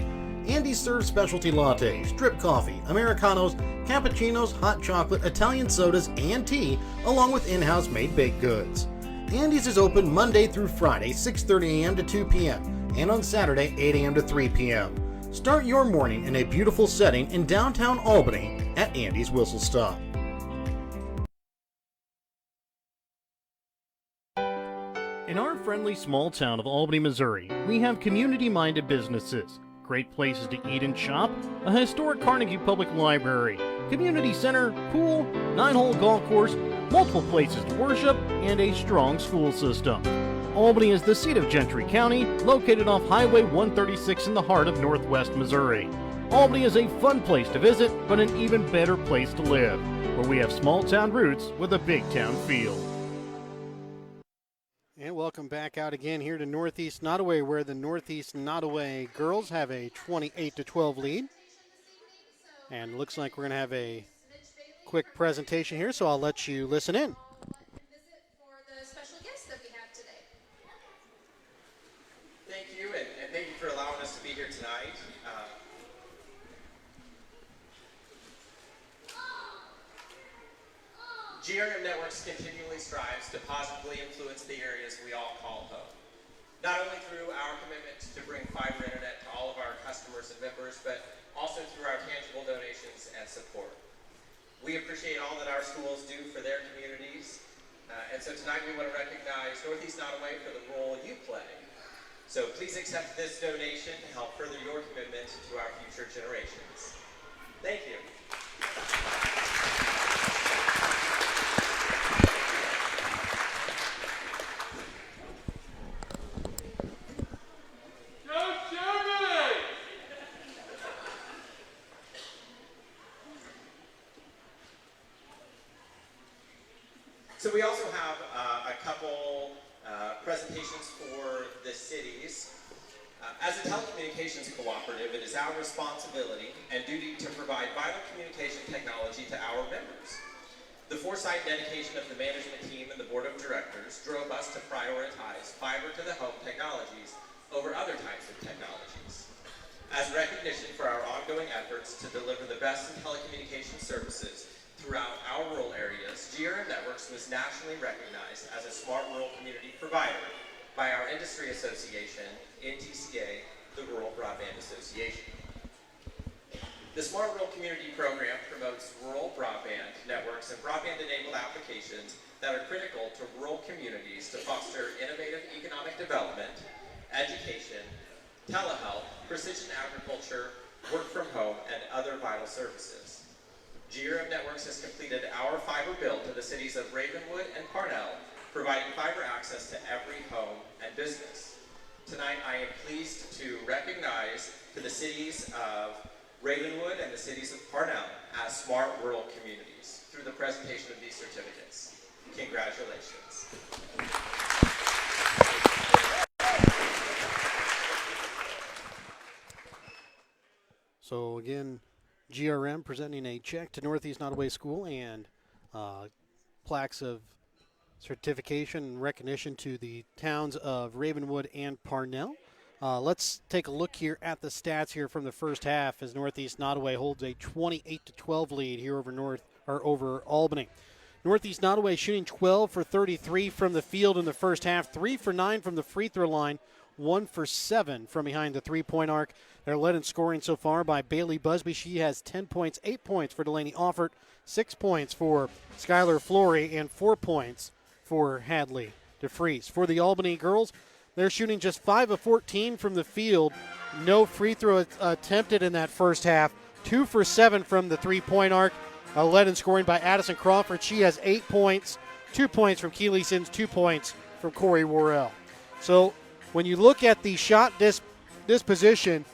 Andy serves specialty lattes, drip coffee, Americanos, cappuccinos, hot chocolate, Italian sodas, and tea, along with in-house made baked goods. Andy's is open Monday through Friday, 6:30 a.m. to 2 p.m., and on Saturday, 8 a.m. to 3 p.m. Start your morning in a beautiful setting in downtown Albany at Andy's Whistle Stop. In our friendly small town of Albany, Missouri, we have community-minded businesses, great places to eat and shop, a historic Carnegie Public Library, community center, pool, 9-hole golf course, multiple places to worship, and a strong school system. Albany is the seat of Gentry County, located off Highway 136 in the heart of Northwest Missouri. Albany is a fun place to visit, but an even better place to live, where we have small town roots with a big town feel. And welcome back out again here to Northeast Nodaway, where the Northeast Nodaway girls have a 28-12 lead. And looks like we're going to have a quick presentation here, so I'll let you listen in. For the special guest that we have today. Thank you, and thank you for allowing us to be here tonight. GRM Networks continually strives to positively influence the areas we all call home. Not only through our commitment to bring fiber internet to all of our customers and members, but also through our tangible donations and support. We appreciate all that our schools do for their communities, and so tonight we want to recognize Northeast Nodaway for the role you play. So please accept this donation to help further your commitment to our future generations. Thank you. So we also have a couple presentations for the cities. As a telecommunications cooperative, it is our responsibility and duty to provide vital communication technology to our members. The foresight and dedication of the management team and the board of directors drove us to prioritize fiber to the home technologies over other types of technologies. As recognition for our ongoing efforts to deliver the best in telecommunications services throughout our rural areas, GRM Networks was nationally recognized as a smart rural community provider by our industry association, NTCA, the Rural Broadband Association. The Smart Rural Community Program promotes rural broadband networks and broadband-enabled applications that are critical to rural communities to foster innovative economic development, education, telehealth, precision agriculture, work from home, and other vital services. GRM Networks has completed our fiber build to the cities of Ravenwood and Parnell, providing fiber access to every home and business. Tonight, I am pleased to recognize to the cities of Ravenwood and the cities of Parnell as smart rural communities through the presentation of these certificates. Congratulations. So again, GRM presenting a check to Northeast Nodaway School and plaques of certification and recognition to the towns of Ravenwood and Parnell. Let's take a look here at the stats here from the first half as Northeast Nodaway holds a 28-12 lead here over Albany. Northeast Nodaway shooting 12 for 33 from the field in the first half, 3 for 9 from the free throw line, 1 for 7 from behind the three-point arc. They're led in scoring so far by Bailey Busby. She has 10 points, 8 points for Delaney Offert, 6 points for Skylar Flory, and 4 points for Hadley DeFries. For the Albany girls, they're shooting just 5 of 14 from the field. No free throw attempted in that first half. 2 for 7 from the three-point arc. Led in scoring by Addison Crawford. She has 8 points, 2 points from Keely Sims, 2 points from Corey Worrell. So when you look at the shot disposition,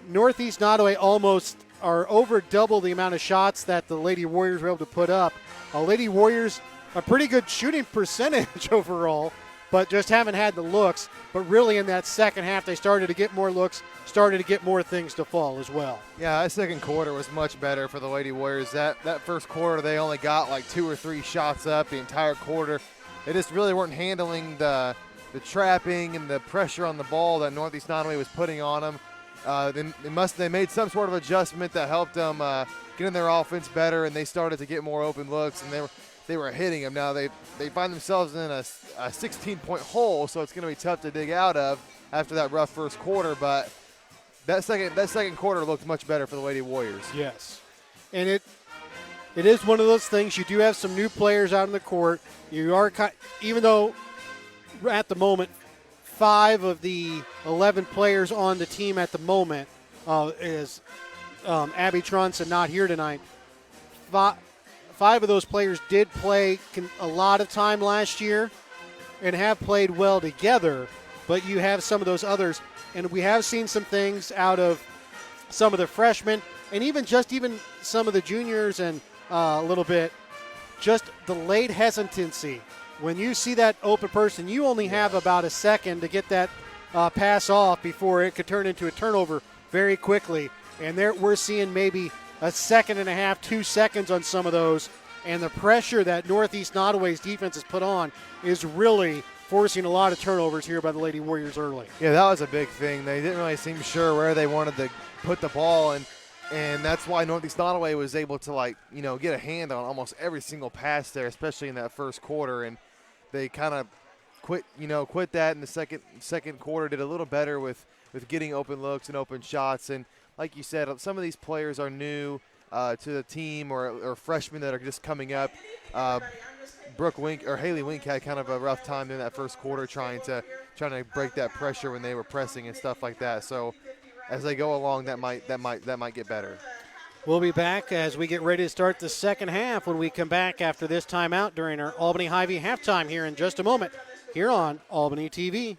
Northeast Nodaway almost are over double the amount of shots that the Lady Warriors were able to put up. Lady Warriors, a pretty good shooting percentage overall, but just haven't had the looks. But really in that second half, they started to get more looks, started to get more things to fall as well. Yeah, that second quarter was much better for the Lady Warriors. That first quarter, they only got like 2 or 3 shots up the entire quarter. They just really weren't handling the trapping and the pressure on the ball that Northeast Nodaway was putting on them. They made some sort of adjustment that helped them get in their offense better, and they started to get more open looks, and they were hitting them. Now they find themselves in a 16-point hole, so it's going to be tough to dig out of after that rough first quarter. But that second quarter looked much better for the Lady Warriors. Yes, and it is one of those things. You do have some new players out in the court. You are, even though at the moment 5 of the 11 players on the team at the moment is Abby Tronson not here tonight. 5 of those players did play a lot of time last year and have played well together, but you have some of those others, and we have seen some things out of some of the freshmen, and even some of the juniors, and a little bit just the late hesitancy. When you see that open person, you only have about a second to get that pass off before it could turn into a turnover very quickly. And we're seeing maybe a second and a half, 2 seconds on some of those. And the pressure that Northeast Nodaway's defense has put on is really forcing a lot of turnovers here by the Lady Warriors early. Yeah, that was a big thing. They didn't really seem sure where they wanted to put the ball, and that's why Northeast Nodaway was able to, get a hand on almost every single pass there, especially in that first quarter. And they kind of quit that in the second quarter, did a little better with getting open looks and open shots. And like you said, some of these players are new to the team or freshmen that are just coming up. Haley Wink had kind of a rough time in that first quarter trying to break that pressure when they were pressing and stuff like that. So as they go along, that might get better. We'll be back as we get ready to start the second half when we come back after this timeout during our Albany Hy-Vee halftime here in just a moment here on Albany TV.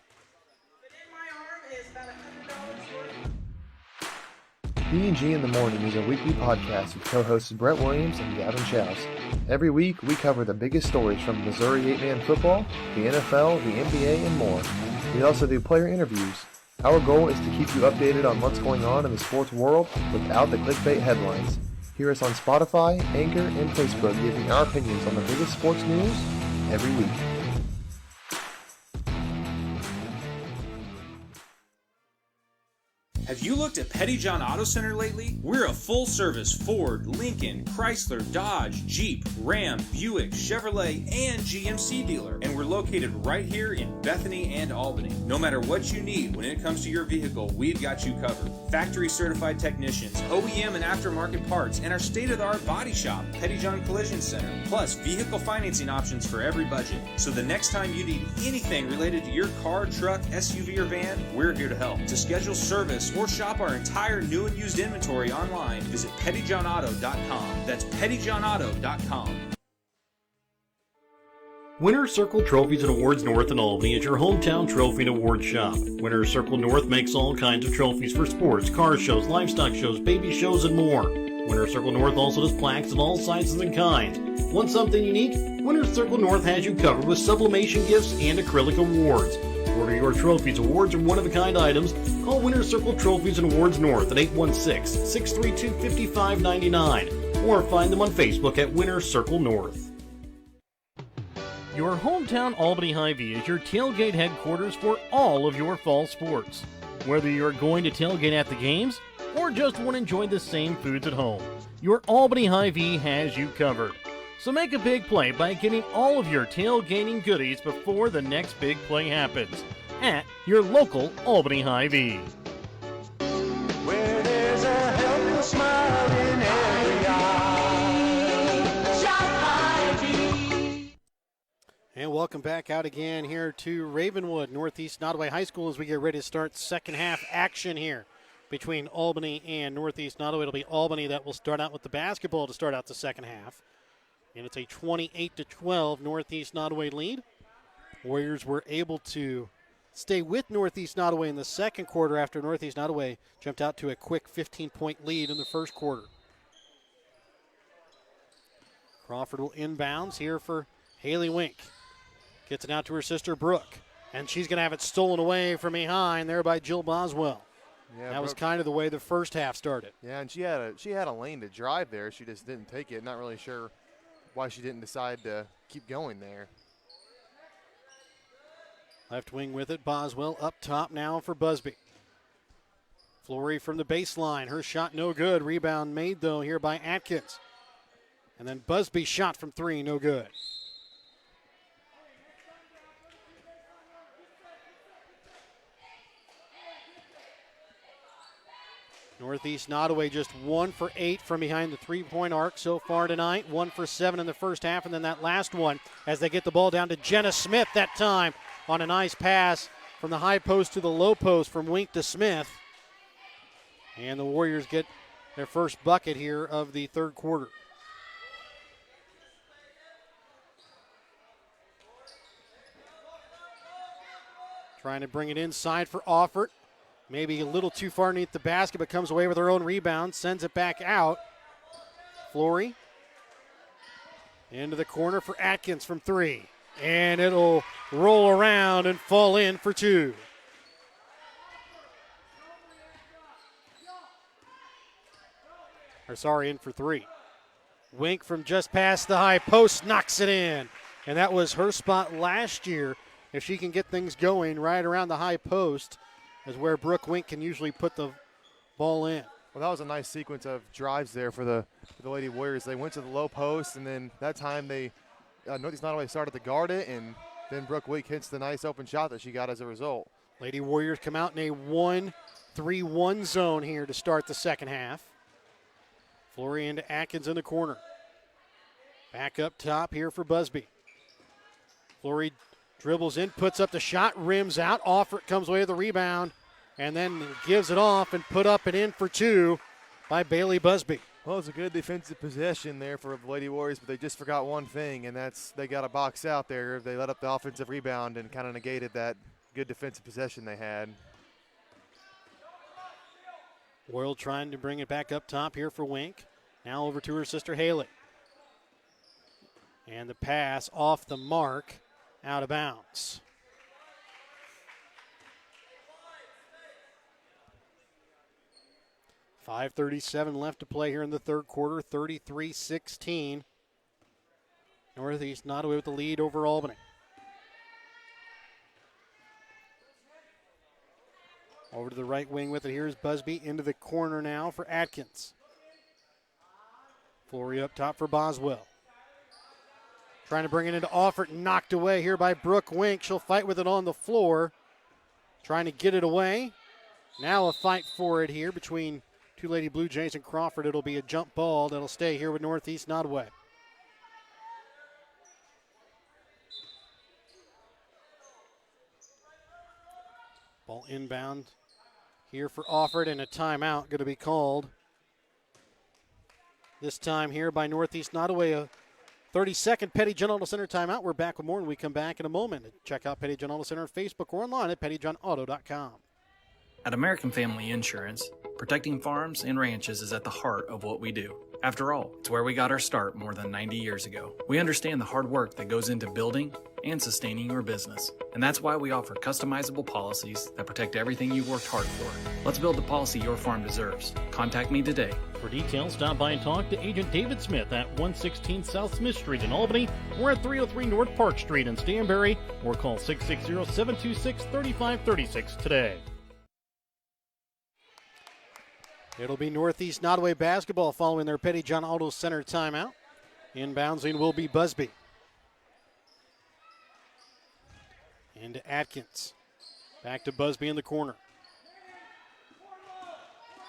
B&G in the Morning is a weekly podcast with co-hosts Brett Williams and Gavin Chows. Every week, we cover the biggest stories from Missouri 8-man football, the NFL, the NBA, and more. We also do player interviews. Our goal is to keep you updated on what's going on in the sports world without the clickbait headlines. Hear us on Spotify, Anchor, and Facebook giving our opinions on the biggest sports news every week. Have you looked at Pettyjohn Auto Center lately? We're a full-service Ford, Lincoln, Chrysler, Dodge, Jeep, Ram, Buick, Chevrolet, and GMC dealer. And we're located right here in Bethany and Albany. No matter what you need when it comes to your vehicle, we've got you covered. Factory-certified technicians, OEM and aftermarket parts, and our state-of-the-art body shop, Pettyjohn Collision Center. Plus, vehicle financing options for every budget. So the next time you need anything related to your car, truck, SUV, or van, we're here to help. To schedule service or shop our entire new and used inventory online, visit pettyjohnauto.com. That's pettyjohnauto.com. Winner's Circle Trophies and Awards North in Albany is your hometown trophy and award shop. Winner's Circle North makes all kinds of trophies for sports, car shows, livestock shows, baby shows, and more. Winner's Circle North also does plaques of all sizes and kinds. Want something unique? Winner's Circle North has you covered with sublimation gifts and acrylic awards. Order your trophies, awards, or one-of-a-kind items. Call Winner's Circle Trophies and Awards North at 816-632-5599 or find them on Facebook at Winner's Circle North. Your hometown Albany Hy-Vee is your tailgate headquarters for all of your fall sports. Whether you're going to tailgate at the games or just want to enjoy the same foods at home, your Albany Hy-Vee has you covered. So make a big play by getting all of your tailgating goodies before the next big play happens at your local Albany Hy-Vee. Where there's a helpless smile in every eye. Shop Hy-Vee. And welcome back out again here to Ravenwood, Northeast Nodaway High School, as we get ready to start second half action here between Albany and Northeast Nodaway. It'll be Albany that will start out with the basketball to start out the second half. And it's a 28-12 Northeast Nodaway lead. Warriors were able to stay with Northeast Nodaway in the second quarter after Northeast Nodaway jumped out to a quick 15-point lead in the first quarter. Crawford will inbounds here for Haley Wink. Gets it out to her sister Brooke. And she's going to have it stolen away from behind there by Jill Boswell. Yeah, that was kind of the way the first half started. Yeah, and she had a lane to drive there. She just didn't take it. Not really sure why she didn't decide to keep going there. Left wing with it. Boswell up top now for Busby. Flory from the baseline. Her shot no good. Rebound made, though, here by Atkins. And then Busby shot from three, no good. Northeast Nodaway just 1 for 8 from behind the three-point arc so far tonight. 1 for 7 in the first half, and then that last one as they get the ball down to Jenna Smith that time on a nice pass from the high post to the low post from Wink to Smith. And the Warriors get their first bucket here of the third quarter. Trying to bring it inside for Offert. maybe a little too far underneath the basket, but comes away with her own rebound, sends it back out. Flory into the corner for Atkins from 3. And it'll roll around and fall in for 2. In for 3. Wink from just past the high post knocks it in. And that was her spot last year. If she can get things going right around the high post is where Brooke Wink can usually put the ball in. Well, that was a nice sequence of drives there for the Lady Warriors. They went to the low post, and then that time they Northeast Nodaway started to guard it, and then Brooke Wink hits the nice open shot that she got as a result. Lady Warriors come out in a 1-3-1 zone here to start the second half. Flory into Atkins in the corner. Back up top here for Busby. Flory dribbles in, puts up the shot, rims out. Offert comes away with the rebound, and then gives it off and put up and in for 2 by Bailey Busby. Well, it's a good defensive possession there for the Lady Warriors, but they just forgot one thing, and that's they got a box out there. They let up the offensive rebound and kind of negated that good defensive possession they had. Boyle trying to bring it back up top here for Wink. Now over to her sister Haley. And the pass off the mark, out of bounds. .537 left to play here in the third quarter, 33-16. Northeast Nodaway with the lead over Albany. Over to the right wing with it. Here's Busby into the corner now for Atkins. Flory up top for Boswell. Trying to bring it into Offert, knocked away here by Brooke Wink. She'll fight with it on the floor. Trying to get it away. Now a fight for it here between two Lady Blue Jays and Crawford. It'll be a jump ball that'll stay here with Northeast Nodaway. Ball inbound here for Offord, and a timeout going to be called. This time here by Northeast Nodaway, a 30-second Petty John Auto Center timeout. We're back with more when we come back in a moment. Check out Petty John Auto Center on Facebook or online at pettyjohnauto.com. At American Family Insurance, protecting farms and ranches is at the heart of what we do. After all, it's where we got our start more than 90 years ago. We understand the hard work that goes into building and sustaining your business. And that's why we offer customizable policies that protect everything you worked hard for. Let's build the policy your farm deserves. Contact me today. For details, stop by and talk to Agent David Smith at 116 South Smith Street in Albany or at 303 North Park Street in Stanberry, or call 660-726-3536 today. It'll be Northeast Nodaway basketball following their Petty John Auto Center timeout. Inbounding will be Busby. Into Atkins. Back to Busby in the corner.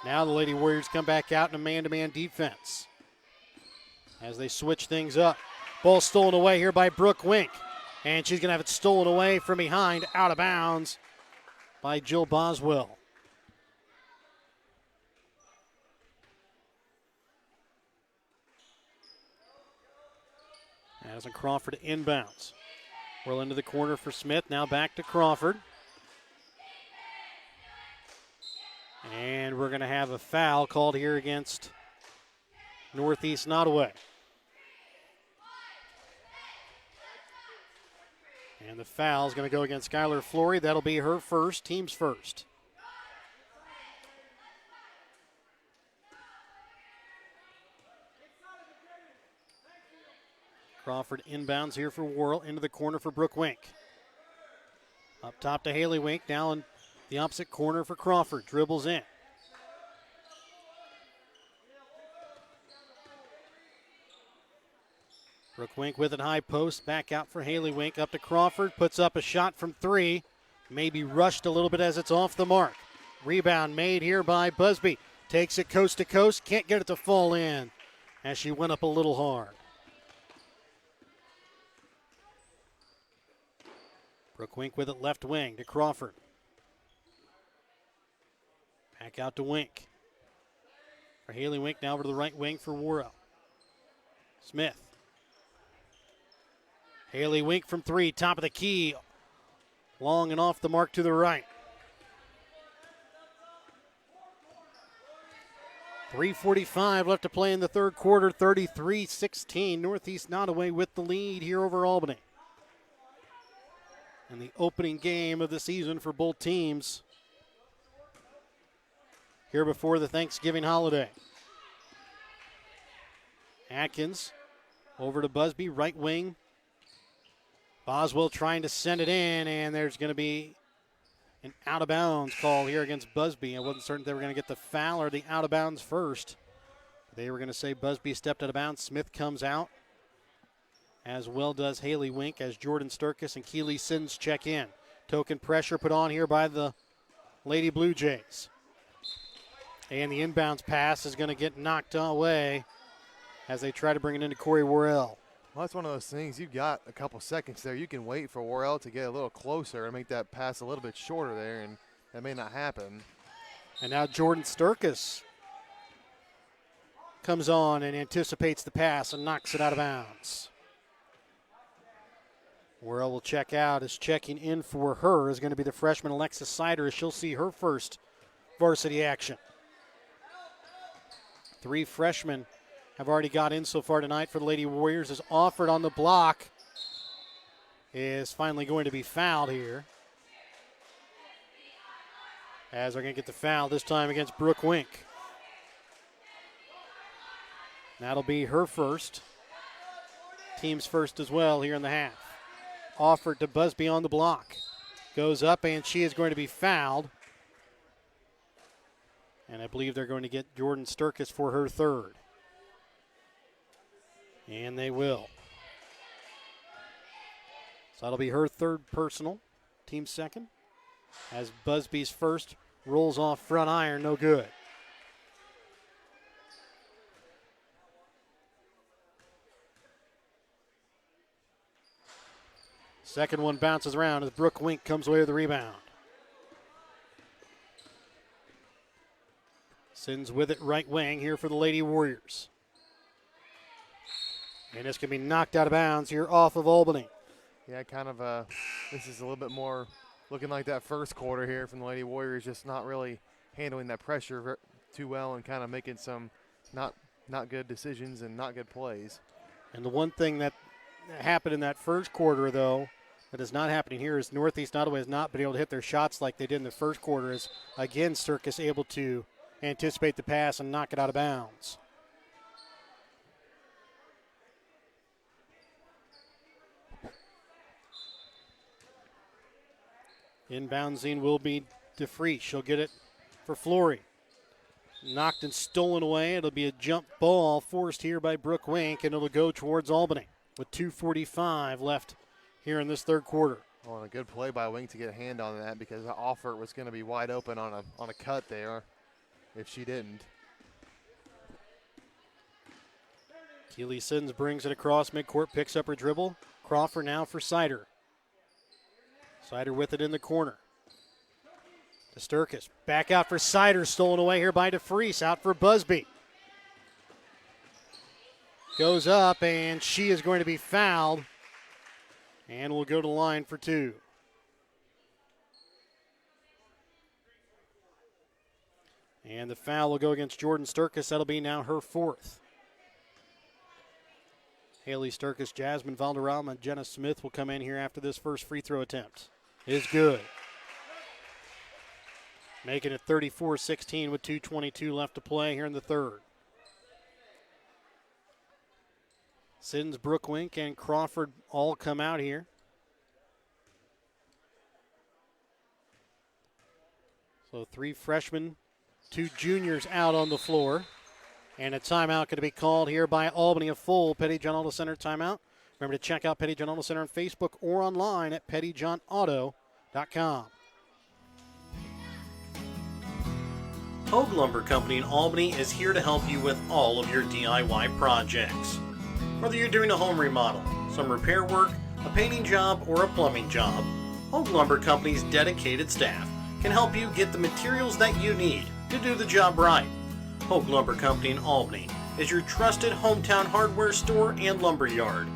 Now the Lady Warriors come back out in a man-to-man defense as they switch things up. Ball stolen away here by Brooke Wink. And she's going to have it stolen away from behind, out of bounds by Jill Boswell. Addison Crawford inbounds. Whirl into the corner for Smith. Now back to Crawford. And we're going to have a foul called here against Northeast Nodaway. And the foul is going to go against Skylar Flory. That'll be her first, team's first. Crawford inbounds here for Worrell, into the corner for Brooke Wink. Up top to Haley Wink, now in the opposite corner for Crawford. Dribbles in. Brooke Wink with it high post, back out for Haley Wink, up to Crawford, puts up a shot from 3. Maybe rushed a little bit as it's off the mark. Rebound made here by Busby. Takes it coast to coast, can't get it to fall in as she went up a little hard. Brooke Wink with it left wing to Crawford. Back out to Wink. For Haley Wink now over to the right wing for Worrell. Smith. Haley Wink from 3, top of the key. Long and off the mark to the right. 3:45 left to play in the third quarter, 33-16. Northeast Nodaway with the lead here over Albany. And the opening game of the season for both teams here before the Thanksgiving holiday. Atkins over to Busby, right wing. Boswell trying to send it in, and there's going to be an out-of-bounds call here against Busby. I wasn't certain if they were going to get the foul or the out-of-bounds first. They were going to say Busby stepped out of bounds. Smith comes out, as well does Haley Wink, as Jordan Sturkis and Keely Sins check in. Token pressure put on here by the Lady Blue Jays. And the inbounds pass is going to get knocked away as they try to bring it into Corey Worrell. Well, that's one of those things. You've got a couple seconds there. You can wait for Worrell to get a little closer and make that pass a little bit shorter there, and that may not happen. And now Jordan Sturkis comes on and anticipates the pass and knocks it out of bounds. Worrell will check out. As checking in for her is going to be the freshman Alexis Sider, as she'll see her first varsity action. 3 freshmen have already got in so far tonight for the Lady Warriors. Is offered on the block. Is finally going to be fouled here. As they're going to get the foul this time against Brooke Wink. That'll be her first. Team's first as well here in the half. Offered to Busby on the block. Goes up and she is going to be fouled. And I believe they're going to get Jordan Sturkis for her third. And they will. So that'll be her third personal. Team second. As Busby's first rolls off front iron, no good. Second one bounces around as Brooke Wink comes away with the rebound. Sins with it right wing here for the Lady Warriors. And this can be knocked out of bounds here off of Albany. Yeah, kind of this is a little bit more looking like that first quarter here from the Lady Warriors, just not really handling that pressure too well and kind of making some not good decisions and not good plays. And the one thing that happened in that first quarter, though, that is not happening here is Northeast Nodaway has not been able to hit their shots like they did in the first quarter. Is again Sturkis able to anticipate the pass and knock it out of bounds. Inboundsing will be DeFries. She'll get it for Flory. Knocked and stolen away. It'll be a jump ball forced here by Brooke Wink, and it'll go towards Albany with 2:45 left here in this third quarter. Oh, and a good play by Wink to get a hand on that, because the offer was going to be wide open on a cut there if she didn't. Keely Sins brings it across midcourt, picks up her dribble. Crawford now for Sider. Sider with it in the corner. To Sturkis. Back out for Sider. Stolen away here by DeFries. Out for Busby. Goes up, and she is going to be fouled. And will go to the line for 2. And the foul will go against Jordan Sturkis. That'll be now her 4th. Haley Sturkis, Jasmine Valderrama, and Jenna Smith will come in here after this first free throw attempt. Is good. Making it 34-16 with 2:22 left to play here in the third. Sins, Brooke Wink, and Crawford all come out here. So 3 freshmen, 2 juniors out on the floor. And a timeout going to be called here by Albany, a full Petty John Auto Center timeout. Remember to check out Petty John Auto Center on Facebook or online at pettyjohnauto.com. Hogue Lumber Company in Albany is here to help you with all of your DIY projects. Whether you're doing a home remodel, some repair work, a painting job, or a plumbing job, Hogue Lumber Company's dedicated staff can help you get the materials that you need to do the job right. Hogue Lumber Company in Albany is your trusted hometown hardware store and lumber yard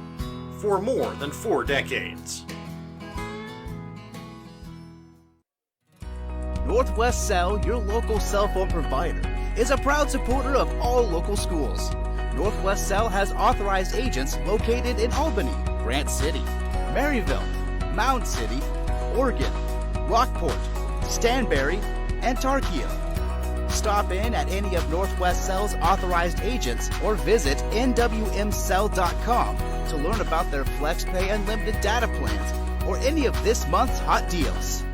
for more than 4 decades. Northwest Cell, your local cell phone provider, is a proud supporter of all local schools. Northwest Cell has authorized agents located in Albany, Grant City, Maryville, Mound City, Oregon, Rockport, Stanberry, and Tarkio. Stop in at any of Northwest Cell's authorized agents or visit nwmcell.com to learn about their FlexPay unlimited data plans or any of this month's hot deals.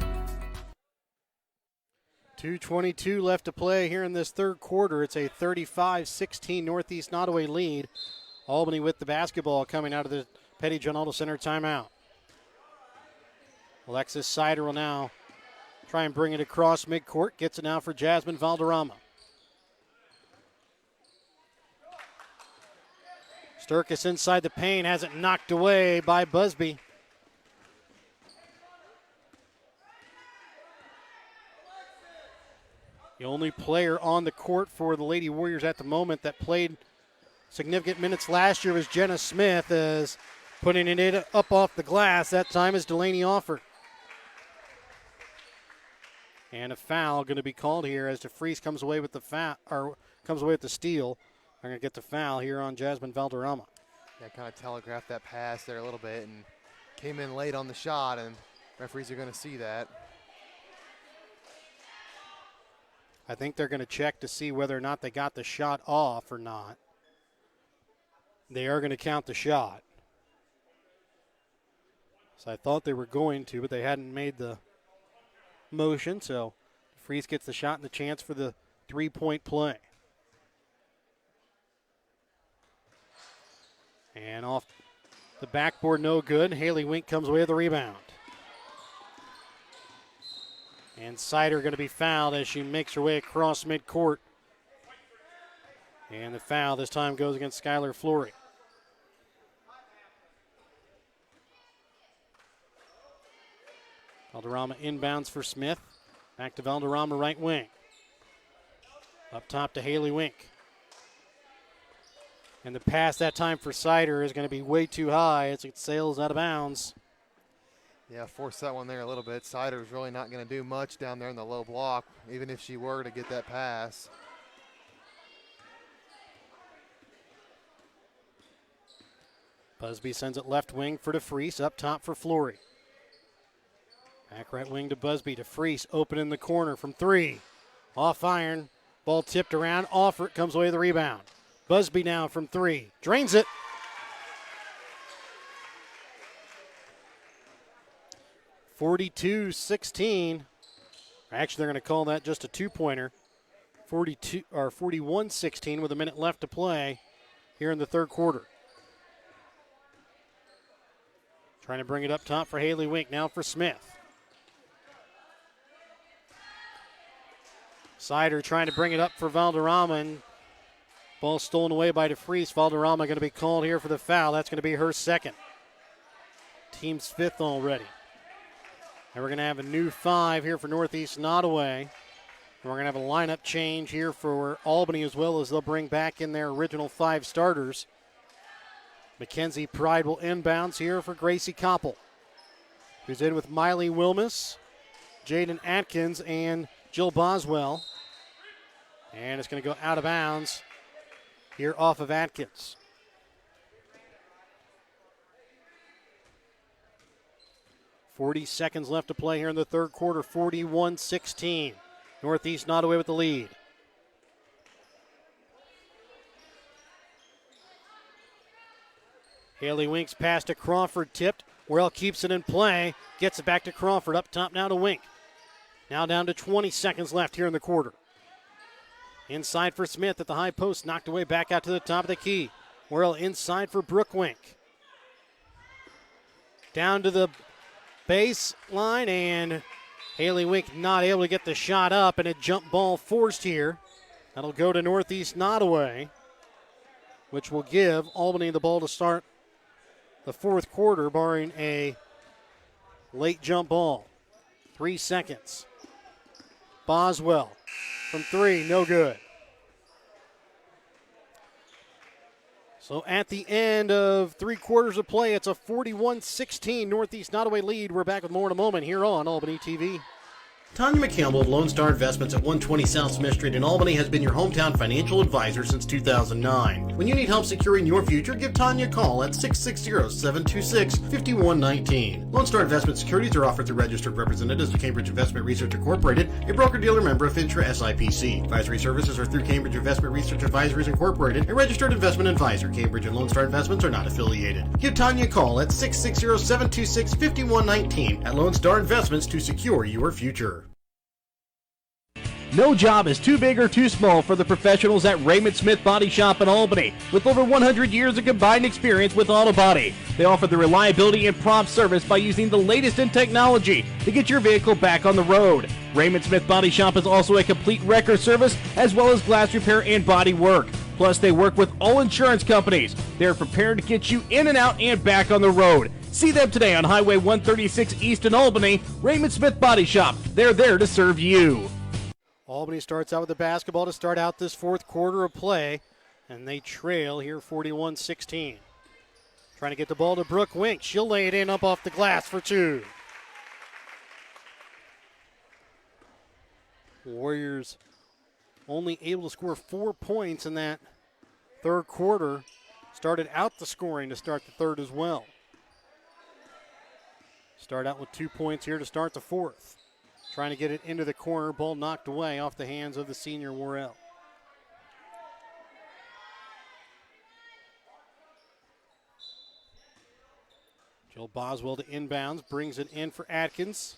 2:22 left to play here in this third quarter. It's a 35-16 Northeast Nodaway lead. Albany with the basketball coming out of the Petty John Auto Center timeout. Alexis Sider will now try and bring it across midcourt. Gets it now for Jasmine Valderrama. Sturkis inside the paint, has it knocked away by Busby. The only player on the court for the Lady Warriors at the moment that played significant minutes last year was Jenna Smith, as putting it up off the glass. That time is Delaney Offer. And a foul going to be called here as DeFries comes away with the comes away with the steal. They're going to get the foul here on Jasmine Valderrama. Yeah, kind of telegraphed that pass there a little bit and came in late on the shot, and referees are going to see that. I think they're going to check to see whether or not they got the shot off or not. They are going to count the shot. So I thought they were going to, but they hadn't made the motion. So Freese gets the shot and the chance for the three-point play. And off the backboard, no good. Haley Wink comes away with the rebound. And Sider going to be fouled as she makes her way across midcourt. And the foul this time goes against Skylar Flory. Valderrama inbounds for Smith. Back to Valderrama, right wing. Up top to Haley Wink. And the pass that time for Sider is going to be way too high as it sails out of bounds. Yeah, forced that one there a little bit. Sider's really not going to do much down there in the low block, even if she were to get that pass. Busby sends it left wing for DeFries, up top for Flory. Back right wing to Busby. DeFries open in the corner from three. Off iron, ball tipped around. Offert comes away with the rebound. Busby now from three, drains it. (42-16). Actually, they're going to call that just a two-pointer. 41-16 with a minute left to play here in the third quarter. Trying to bring it up top for Haley Wink, now for Smith. Sider trying to bring it up for Valderrama, and ball stolen away by DeFries. Valderrama going to be called here for the foul. That's going to be her second. Team's fifth already. And we're going to have a new five here for Northeast Nodaway. And we're going to have a lineup change here for Albany as well, as they'll bring back in their original five starters. Mackenzie Pride will inbounds here for Gracie Koppel, who's in with Miley Wilmus, Jaden Atkins, and Jill Boswell. And it's going to go out of bounds here off of Atkins. .40 seconds left to play here in the third quarter. 41-16. Northeast Nodaway with the lead. Haley Wink's pass to Crawford, tipped. Worrell keeps it in play. Gets it back to Crawford. Up top now to Wink. Now down to 20 seconds left here in the quarter. Inside for Smith at the high post. Knocked away back out to the top of the key. Worrell inside for Brooke Wink. Down to the baseline, and Haley Wink not able to get the shot up, and a jump ball forced here. That'll go to Northeast Nodaway, which will give Albany the ball to start the fourth quarter, barring a late jump ball. 3 seconds. Boswell from three, no good. So at the end of 3 quarters of play, it's a 41-16 Northeast Nodaway lead. We're back with more in a moment here on Albany TV. Tanya McCampbell of Lone Star Investments at 120 South Smith Street in Albany has been your hometown financial advisor since 2009. When you need help securing your future, give Tanya a call at 660-726-5119. Lone Star Investment Securities are offered through registered representatives of Cambridge Investment Research Incorporated, a broker-dealer member of FINTRA SIPC. Advisory services are through Cambridge Investment Research Advisories Incorporated, a registered investment advisor. Cambridge and Lone Star Investments are not affiliated. Give Tanya a call at 660-726-5119 at Lone Star Investments to secure your future. No job is too big or too small for the professionals at Raymond Smith Body Shop in Albany. With over 100 years of combined experience with auto body, they offer the reliability and prompt service by using the latest in technology to get your vehicle back on the road. Raymond Smith Body Shop is also a complete wrecker service as well as glass repair and body work. Plus, they work with all insurance companies. They're prepared to get you in and out and back on the road. See them today on Highway 136 East in Albany. Raymond Smith Body Shop. They're there to serve you. Albany starts out with the basketball to start out this fourth quarter of play, and they trail here 41-16. Trying to get the ball to Brooke Wink. She'll lay it in up off the glass for two. Warriors only able to score 4 points in that third quarter. Started out the scoring to start the third as well. Start out with 2 points here to start the fourth. Trying to get it into the corner. Ball knocked away off the hands of the senior Worrell. Jill Boswell to inbounds. Brings it in for Atkins.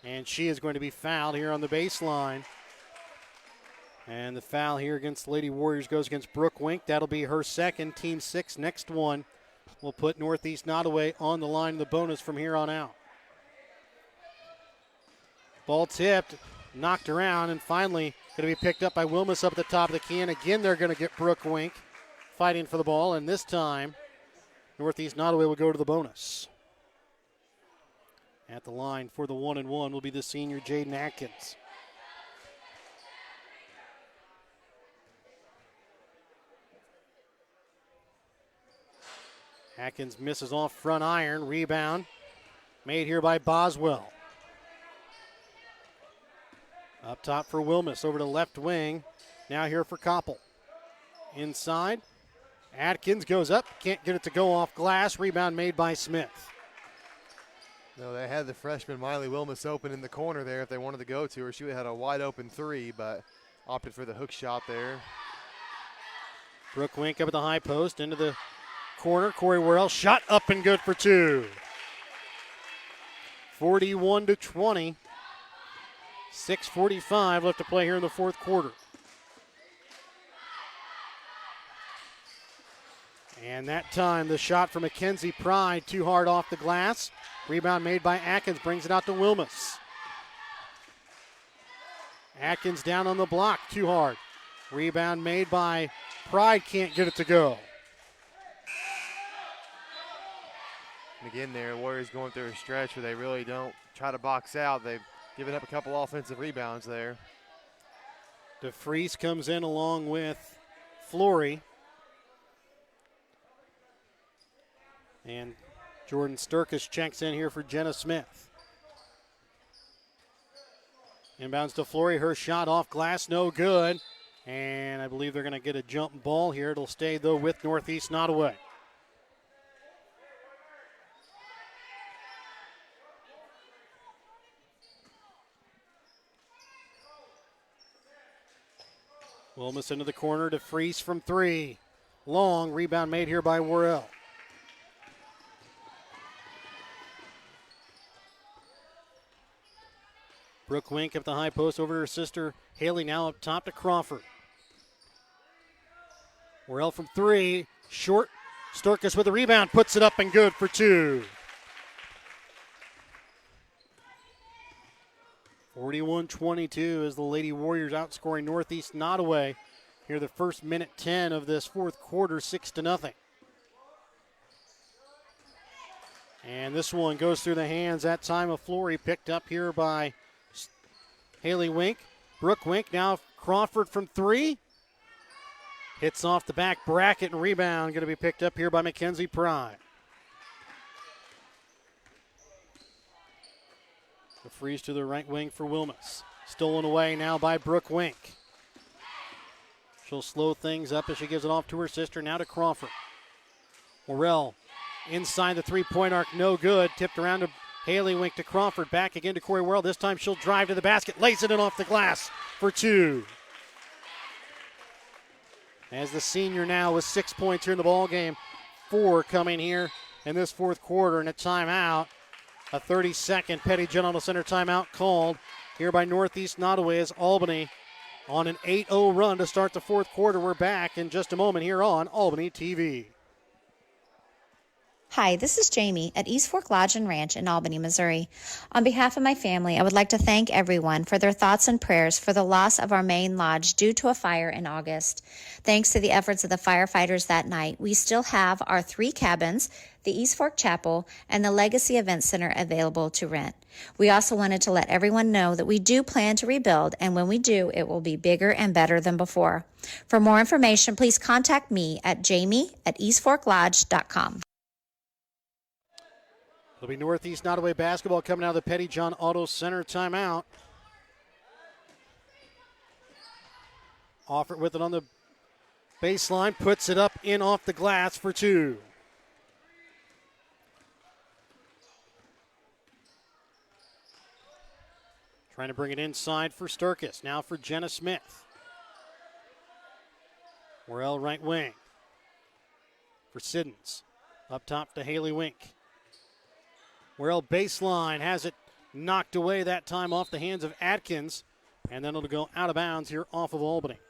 And she is going to be fouled here on the baseline. And the foul here against the Lady Warriors goes against Brooke Wink. That'll be her second, team 6. Next one will put Northeast Nodaway on the line of the bonus from here on out. Ball tipped, knocked around, and finally going to be picked up by Wilmus up at the top of the key. And again, they're going to get Brooke Wink fighting for the ball. And this time, Northeast Nodaway will go to the bonus. At the line for the 1-and-1 will be the senior Jaden Atkins. Atkins misses off front iron. Rebound made here by Boswell. Up top for Wilmus, over to left wing. Now here for Koppel. Inside. Atkins goes up, can't get it to go off glass. Rebound made by Smith. No, they had the freshman Miley Wilmus open in the corner there if they wanted to go to her. She would have had a wide open three, but opted for the hook shot there. Brooke Wink up at the high post, into the corner. Corey Worrell shot up and good for two. 41-20. 6:45 left to play here in the fourth quarter. And that time the shot from Mackenzie Pride too hard off the glass. Rebound made by Atkins, brings it out to Wilmus. Atkins down on the block, too hard. Rebound made by Pride, can't get it to go. And again there, Warriors going through a stretch where they really don't try to box out. They've given up a couple offensive rebounds there. DeFries comes in along with Flory. And Jordan Sturkis checks in here for Jenna Smith. Inbounds to Flory. Her shot off glass, no good. And I believe they're going to get a jump ball here. It'll stay, though, with Northeast Nodaway. Wilmus into the corner to Freeze from three. Long rebound made here by Worrell. Brooke Wink up the high post over to her sister Haley, now up top to Crawford. Worrell from three, short. Sturkis with a rebound, puts it up and good for two. 41-22 as the Lady Warriors outscoring Northeast Nodaway here the first minute 10 of this fourth quarter, 6-0. And this one goes through the hands that time of Flory, picked up here by Haley Wink. Brooke Wink, now Crawford from three. Hits off the back bracket and rebound, going to be picked up here by Mackenzie Pride. The freeze to the right wing for Wilmus. Stolen away now by Brooke Wink. She'll slow things up as she gives it off to her sister. Now to Crawford. Morrell inside the three-point arc, no good. Tipped around to Haley Wink to Crawford. Back again to Corey Worrell. This time she'll drive to the basket. Lays it in off the glass for two. As the senior now with 6 points here in the ball game. 4 coming here in this fourth quarter, and a timeout. A 30-second Petty General Center timeout called here by Northeast Nodaway as Albany on an 8-0 run to start the fourth quarter. We're back in just a moment here on Albany TV. Hi, this is Jamie at East Fork Lodge and Ranch in Albany, Missouri. On behalf of my family, I would like to thank everyone for their thoughts and prayers for the loss of our main lodge due to a fire in August. Thanks to the efforts of the firefighters that night, we still have our 3 cabins, the East Fork Chapel, and the Legacy Event Center available to rent. We also wanted to let everyone know that we do plan to rebuild, and when we do, it will be bigger and better than before. For more information, please contact me at jamie@eastforklodge.com. It'll be Northeast Nodaway basketball coming out of the Petty John Auto Center timeout. Offert with it on the baseline, puts it up in off the glass for 2. Trying to bring it inside for Sturkis. Now for Jenna Smith. Worrell right wing. For Siddons. Up top to Haley Wink. Worrell baseline has it knocked away that time off the hands of Atkins. And then it'll go out of bounds here off of Albany.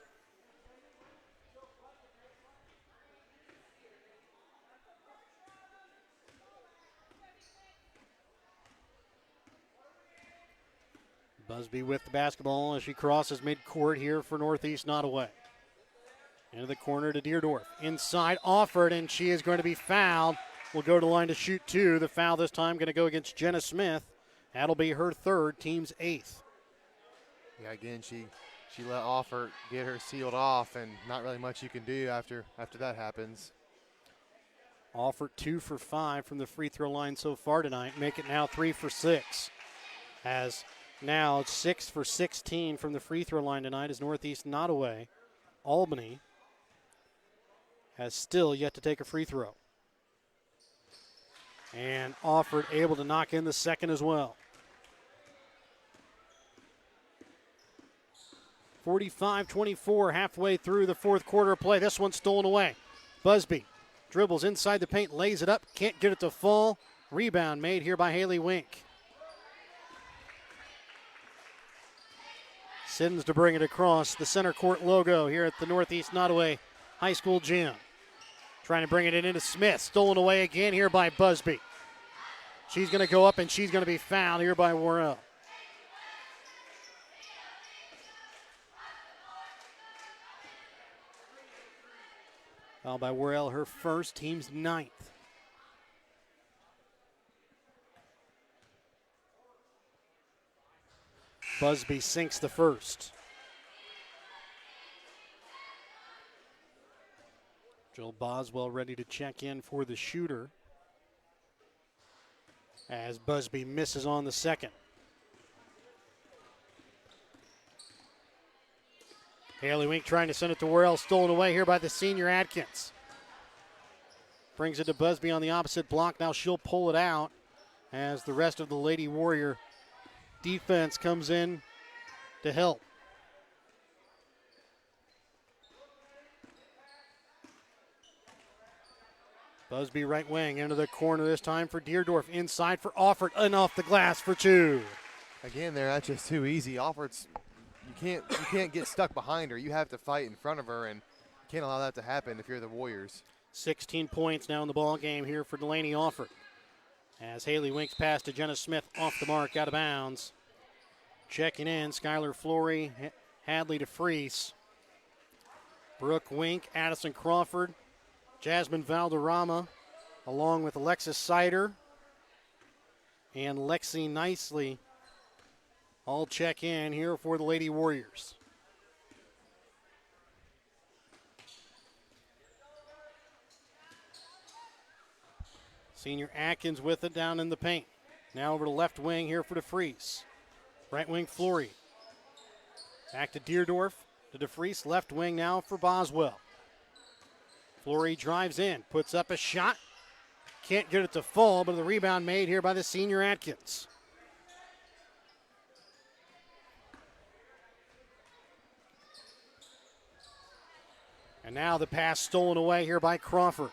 Busby with the basketball as she crosses midcourt here for Northeast Nodaway. Into the corner to Deerdorf. Inside Offert, and she is going to be fouled. Will go to the line to shoot 2. The foul this time going to go against Jenna Smith. That'll be her 3rd, team's 8th. Yeah, again, she let Offert get her sealed off, and not really much you can do after that happens. Offert 2 for 5 from the free throw line so far tonight. Make it now 3 for 6. As now it's 6 for 16 from the free throw line tonight as Northeast Nodaway. Albany has still yet to take a free throw. And Offert able to knock in the second as well. 45-24 halfway through the fourth quarter of play. This one's stolen away. Busby dribbles inside the paint, lays it up, can't get it to fall. Rebound made here by Haley Wink. Siddons to bring it across the center court logo here at the Northeast Nodaway High School gym. Trying to bring it into Smith. Stolen away again here by Busby. She's going to go up and she's going to be fouled here by Worrell. Foul by Worrell, her first, team's 9th. Busby sinks the first. Joel Boswell ready to check in for the shooter as Busby misses on the second. Haley Wink trying to send it to Worrell, stolen away here by the senior Atkins. Brings it to Busby on the opposite block. Now she'll pull it out as the rest of the Lady Warrior defense comes in to help. Busby right wing into the corner this time for Deerdorf. Inside for Offert and off the glass for 2. Again, that's just too easy. Offert's you can't get stuck behind her. You have to fight in front of her, and you can't allow that to happen if you're the Warriors. 16 points now in the ball game here for Delaney Offert. As Haley Wink's pass to Jenna Smith off the mark, out of bounds. Checking in, Skylar Flory, Hadley DeFreese, Brooke Wink, Addison Crawford, Jasmine Valderrama, along with Alexis Sider and Lexi Nicely, all check in here for the Lady Warriors. Senior Atkins with it down in the paint. Now over to left wing here for DeFries. Right wing Flory. Back to Deerdorf, to DeFries. Left wing now for Boswell. Flory drives in, puts up a shot. Can't get it to fall, but the rebound made here by the senior Atkins. And now the pass stolen away here by Crawford.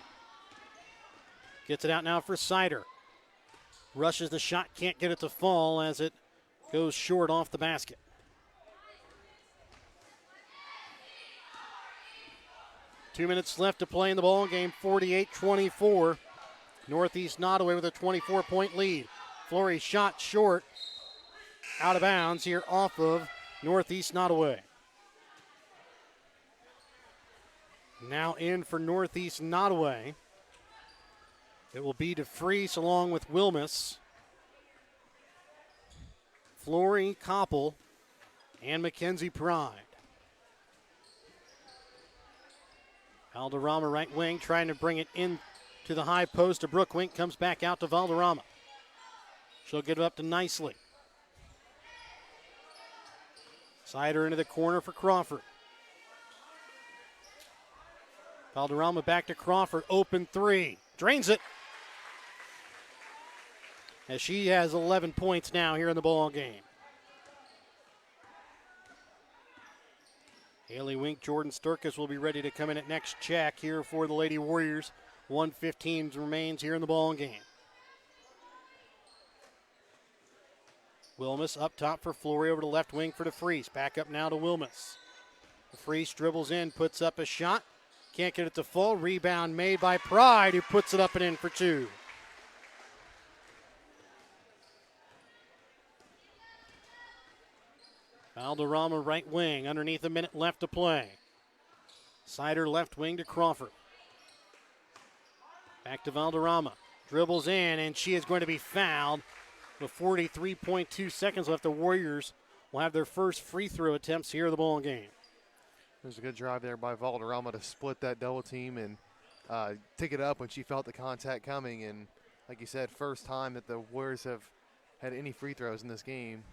Gets it out now for Sider. Rushes the shot, can't get it to fall as it goes short off the basket. Two minutes left to play in the ball game, 48-24. Northeast Nodaway with a 24-point lead. Flory shot short, out of bounds here off of Northeast Nodaway. Now in for Northeast Nodaway. It will be DeFries along with Wilmus, Flory, Koppel, and Mackenzie Pride. Valderrama right wing trying to bring it in to the high post to Brookwink. Comes back out to Valderrama. She'll get it up to Nicely. Sider into the corner for Crawford. Valderrama back to Crawford. Open three. Drains it. As she has 11 points now here in the ball game. Haley Wink, Jordan Sturkis will be ready to come in at next check here for the Lady Warriors. 1:15 remains here in the ball game. Wilmus up top for Flory, over to left wing for DeFries. Back up now to Wilmus. DeFries dribbles in, puts up a shot. Can't get it to fall. Rebound made by Pride, who puts it up and in for two. Valderrama right wing, underneath a minute left to play. Sider left wing to Crawford. Back to Valderrama. Dribbles in, and she is going to be fouled. With 43.2 seconds left, the Warriors will have their first free throw attempts here in the ball game. There's a good drive there by Valderrama to split that double team and take it up when she felt the contact coming. And like you said, first time that the Warriors have had any free throws in this game.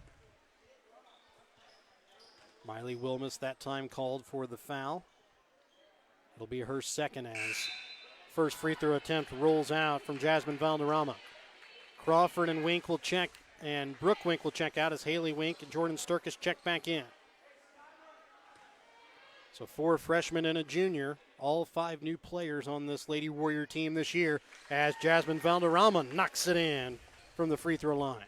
Miley Wilmus that time called for the foul. It'll be her second as first free throw attempt rolls out from Jasmine Valderrama. Crawford and Wink will check, and Brooke Wink will check out as Haley Wink and Jordan Sturkis check back in. So 4 freshmen and a junior, all 5 new players on this Lady Warrior team this year as Jasmine Valderrama knocks it in from the free throw line.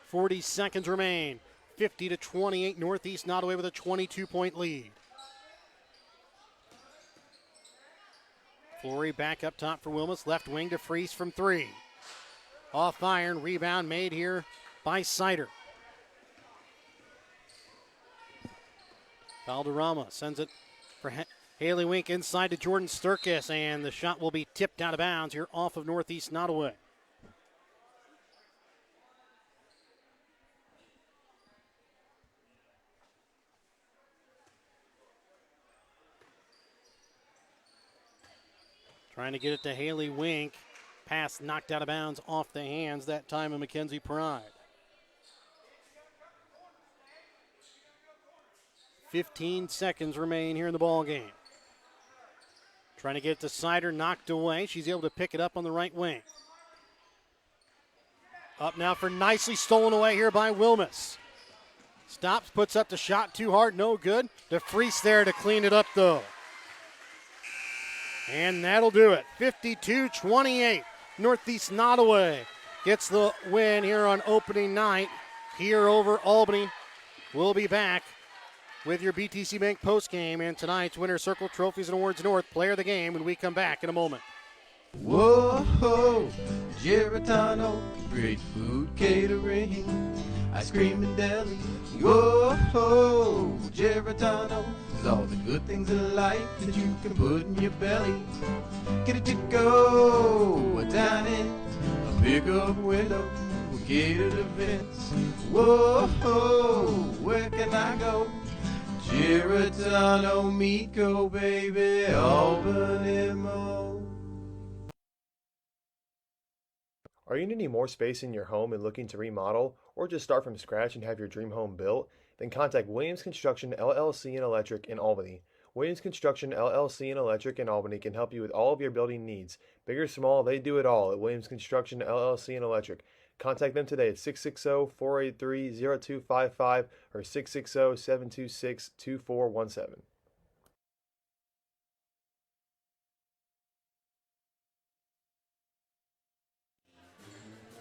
40 seconds remain. 50-28, Northeast Nodaway with a 22-point lead. Flory back up top for Wilmus, left wing to Freeze from 3. Off iron, rebound made here by Sider. Valderrama sends it for Haley Wink inside to Jordan Sturkis, and the shot will be tipped out of bounds here off of Northeast Nodaway. Trying to get it to Haley Wink. Pass knocked out of bounds off the hands, that time of Mackenzie Pride. 15 seconds remain here in the ball game. Trying to get it to Sider, knocked away. She's able to pick it up on the right wing. Up now for Nicely, stolen away here by Wilmus. Stops, puts up the shot, too hard, no good. DeFries there to clean it up though. And that'll do it. 52-28. Northeast Nodaway gets the win here on opening night here over Albany. We'll be back with your BTC Bank postgame and tonight's Winter Circle Trophies and Awards North Player of the Game when we come back in a moment. Whoa, Geritano, great food catering, ice cream and deli. Whoa, Geritano is all the good things in life that you can put in your belly. Get it to go, a dining, a pickup window, catered events. Whoa, where can I go? Geritano Miko, baby, Albany Mo. Are you needing more space in your home and looking to remodel or just start from scratch and have your dream home built? Then contact Williams Construction LLC and Electric in Albany. Williams Construction LLC and Electric in Albany can help you with all of your building needs. Big or small, they do it all at Williams Construction LLC and Electric. Contact them today at 660-483-0255 or 660-726-2417.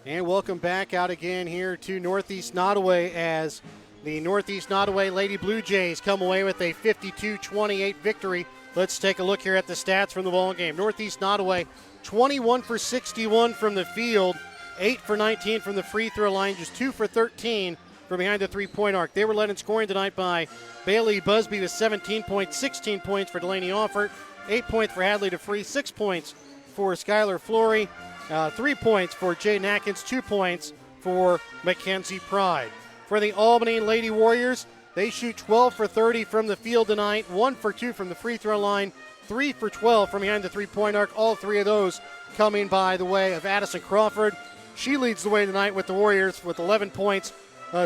And welcome back out again here to Northeast Nodaway as the Northeast Nodaway Lady Blue Jays come away with a 52-28 victory. Let's take a look here at the stats from the ball game. Northeast Nodaway, 21 for 61 from the field, 8 for 19 from the free throw line, just 2 for 13 from behind the three-point arc. They were led in scoring tonight by Bailey Busby with 17 points, 16 points for Delaney Offert, 8 points for Hadley DeFree, 6 points for Skylar Flory, 3 points for Jay Atkins, 2 points for Mackenzie Pride. For the Albany Lady Warriors, they shoot 12 for 30 from the field tonight, 1 for 2 from the free throw line, 3 for 12 from behind the three-point arc, all 3 of those coming by the way of Addison Crawford. She leads the way tonight with the Warriors with 11 points.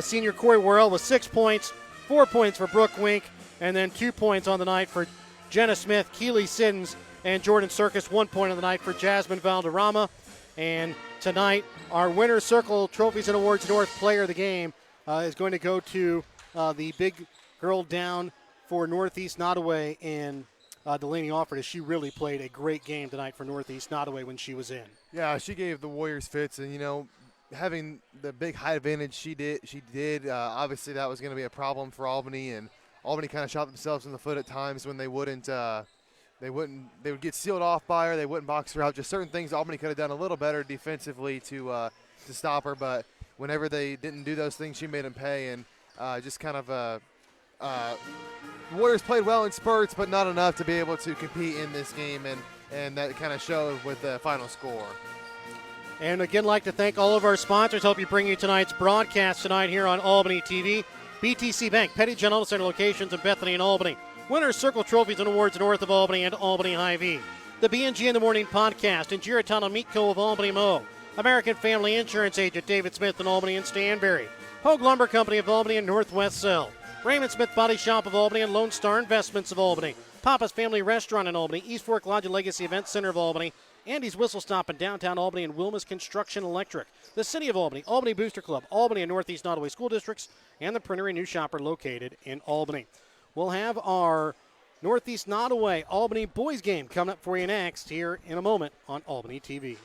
Senior Corey Worrell with 6 points, 4 points for Brooke Wink, and then 2 points on the night for Jenna Smith, Keely Siddons, and Jordan Circus. 1 point on the night for Jasmine Valderrama. And tonight, our Winner's Circle Trophies and Awards North Player of the Game is going to go to the big girl down for Northeast Nodaway and Delaney Offert, as she really played a great game tonight for Northeast Nodaway when she was in. Yeah, she gave the Warriors fits, and, you know, having the big height advantage she did, obviously that was going to be a problem for Albany, and Albany kind of shot themselves in the foot at times when they would get sealed off by her, they wouldn't box her out. Just certain things Albany could have done a little better defensively to stop her, but whenever they didn't do those things, she made them pay, and just kind of the Warriors played well in spurts, but not enough to be able to compete in this game, and that kind of showed with the final score. And again, like to thank all of our sponsors. Help you bring you tonight's broadcast tonight here on Albany TV. BTC Bank, Petty John Auto Center locations in Bethany and Albany. Winner's Circle Trophies and Awards north of Albany and Albany Hy-Vee. The B&G in the Morning podcast and Giratano Meat Co. of Albany Mo. American Family Insurance Agent David Smith in Albany and Stanberry. Hogue Lumber Company of Albany and Northwest Cell. Raymond Smith Body Shop of Albany and Lone Star Investments of Albany. Papa's Family Restaurant in Albany. East Fork Lodge and Legacy Event Center of Albany. Andy's Whistle Stop in downtown Albany and Wilma's Construction Electric. The City of Albany, Albany Booster Club, Albany and Northeast Nodaway School Districts, and the Printer and New Shopper located in Albany. We'll have our Northeast Nodaway Albany boys game coming up for you next here in a moment on Albany TV.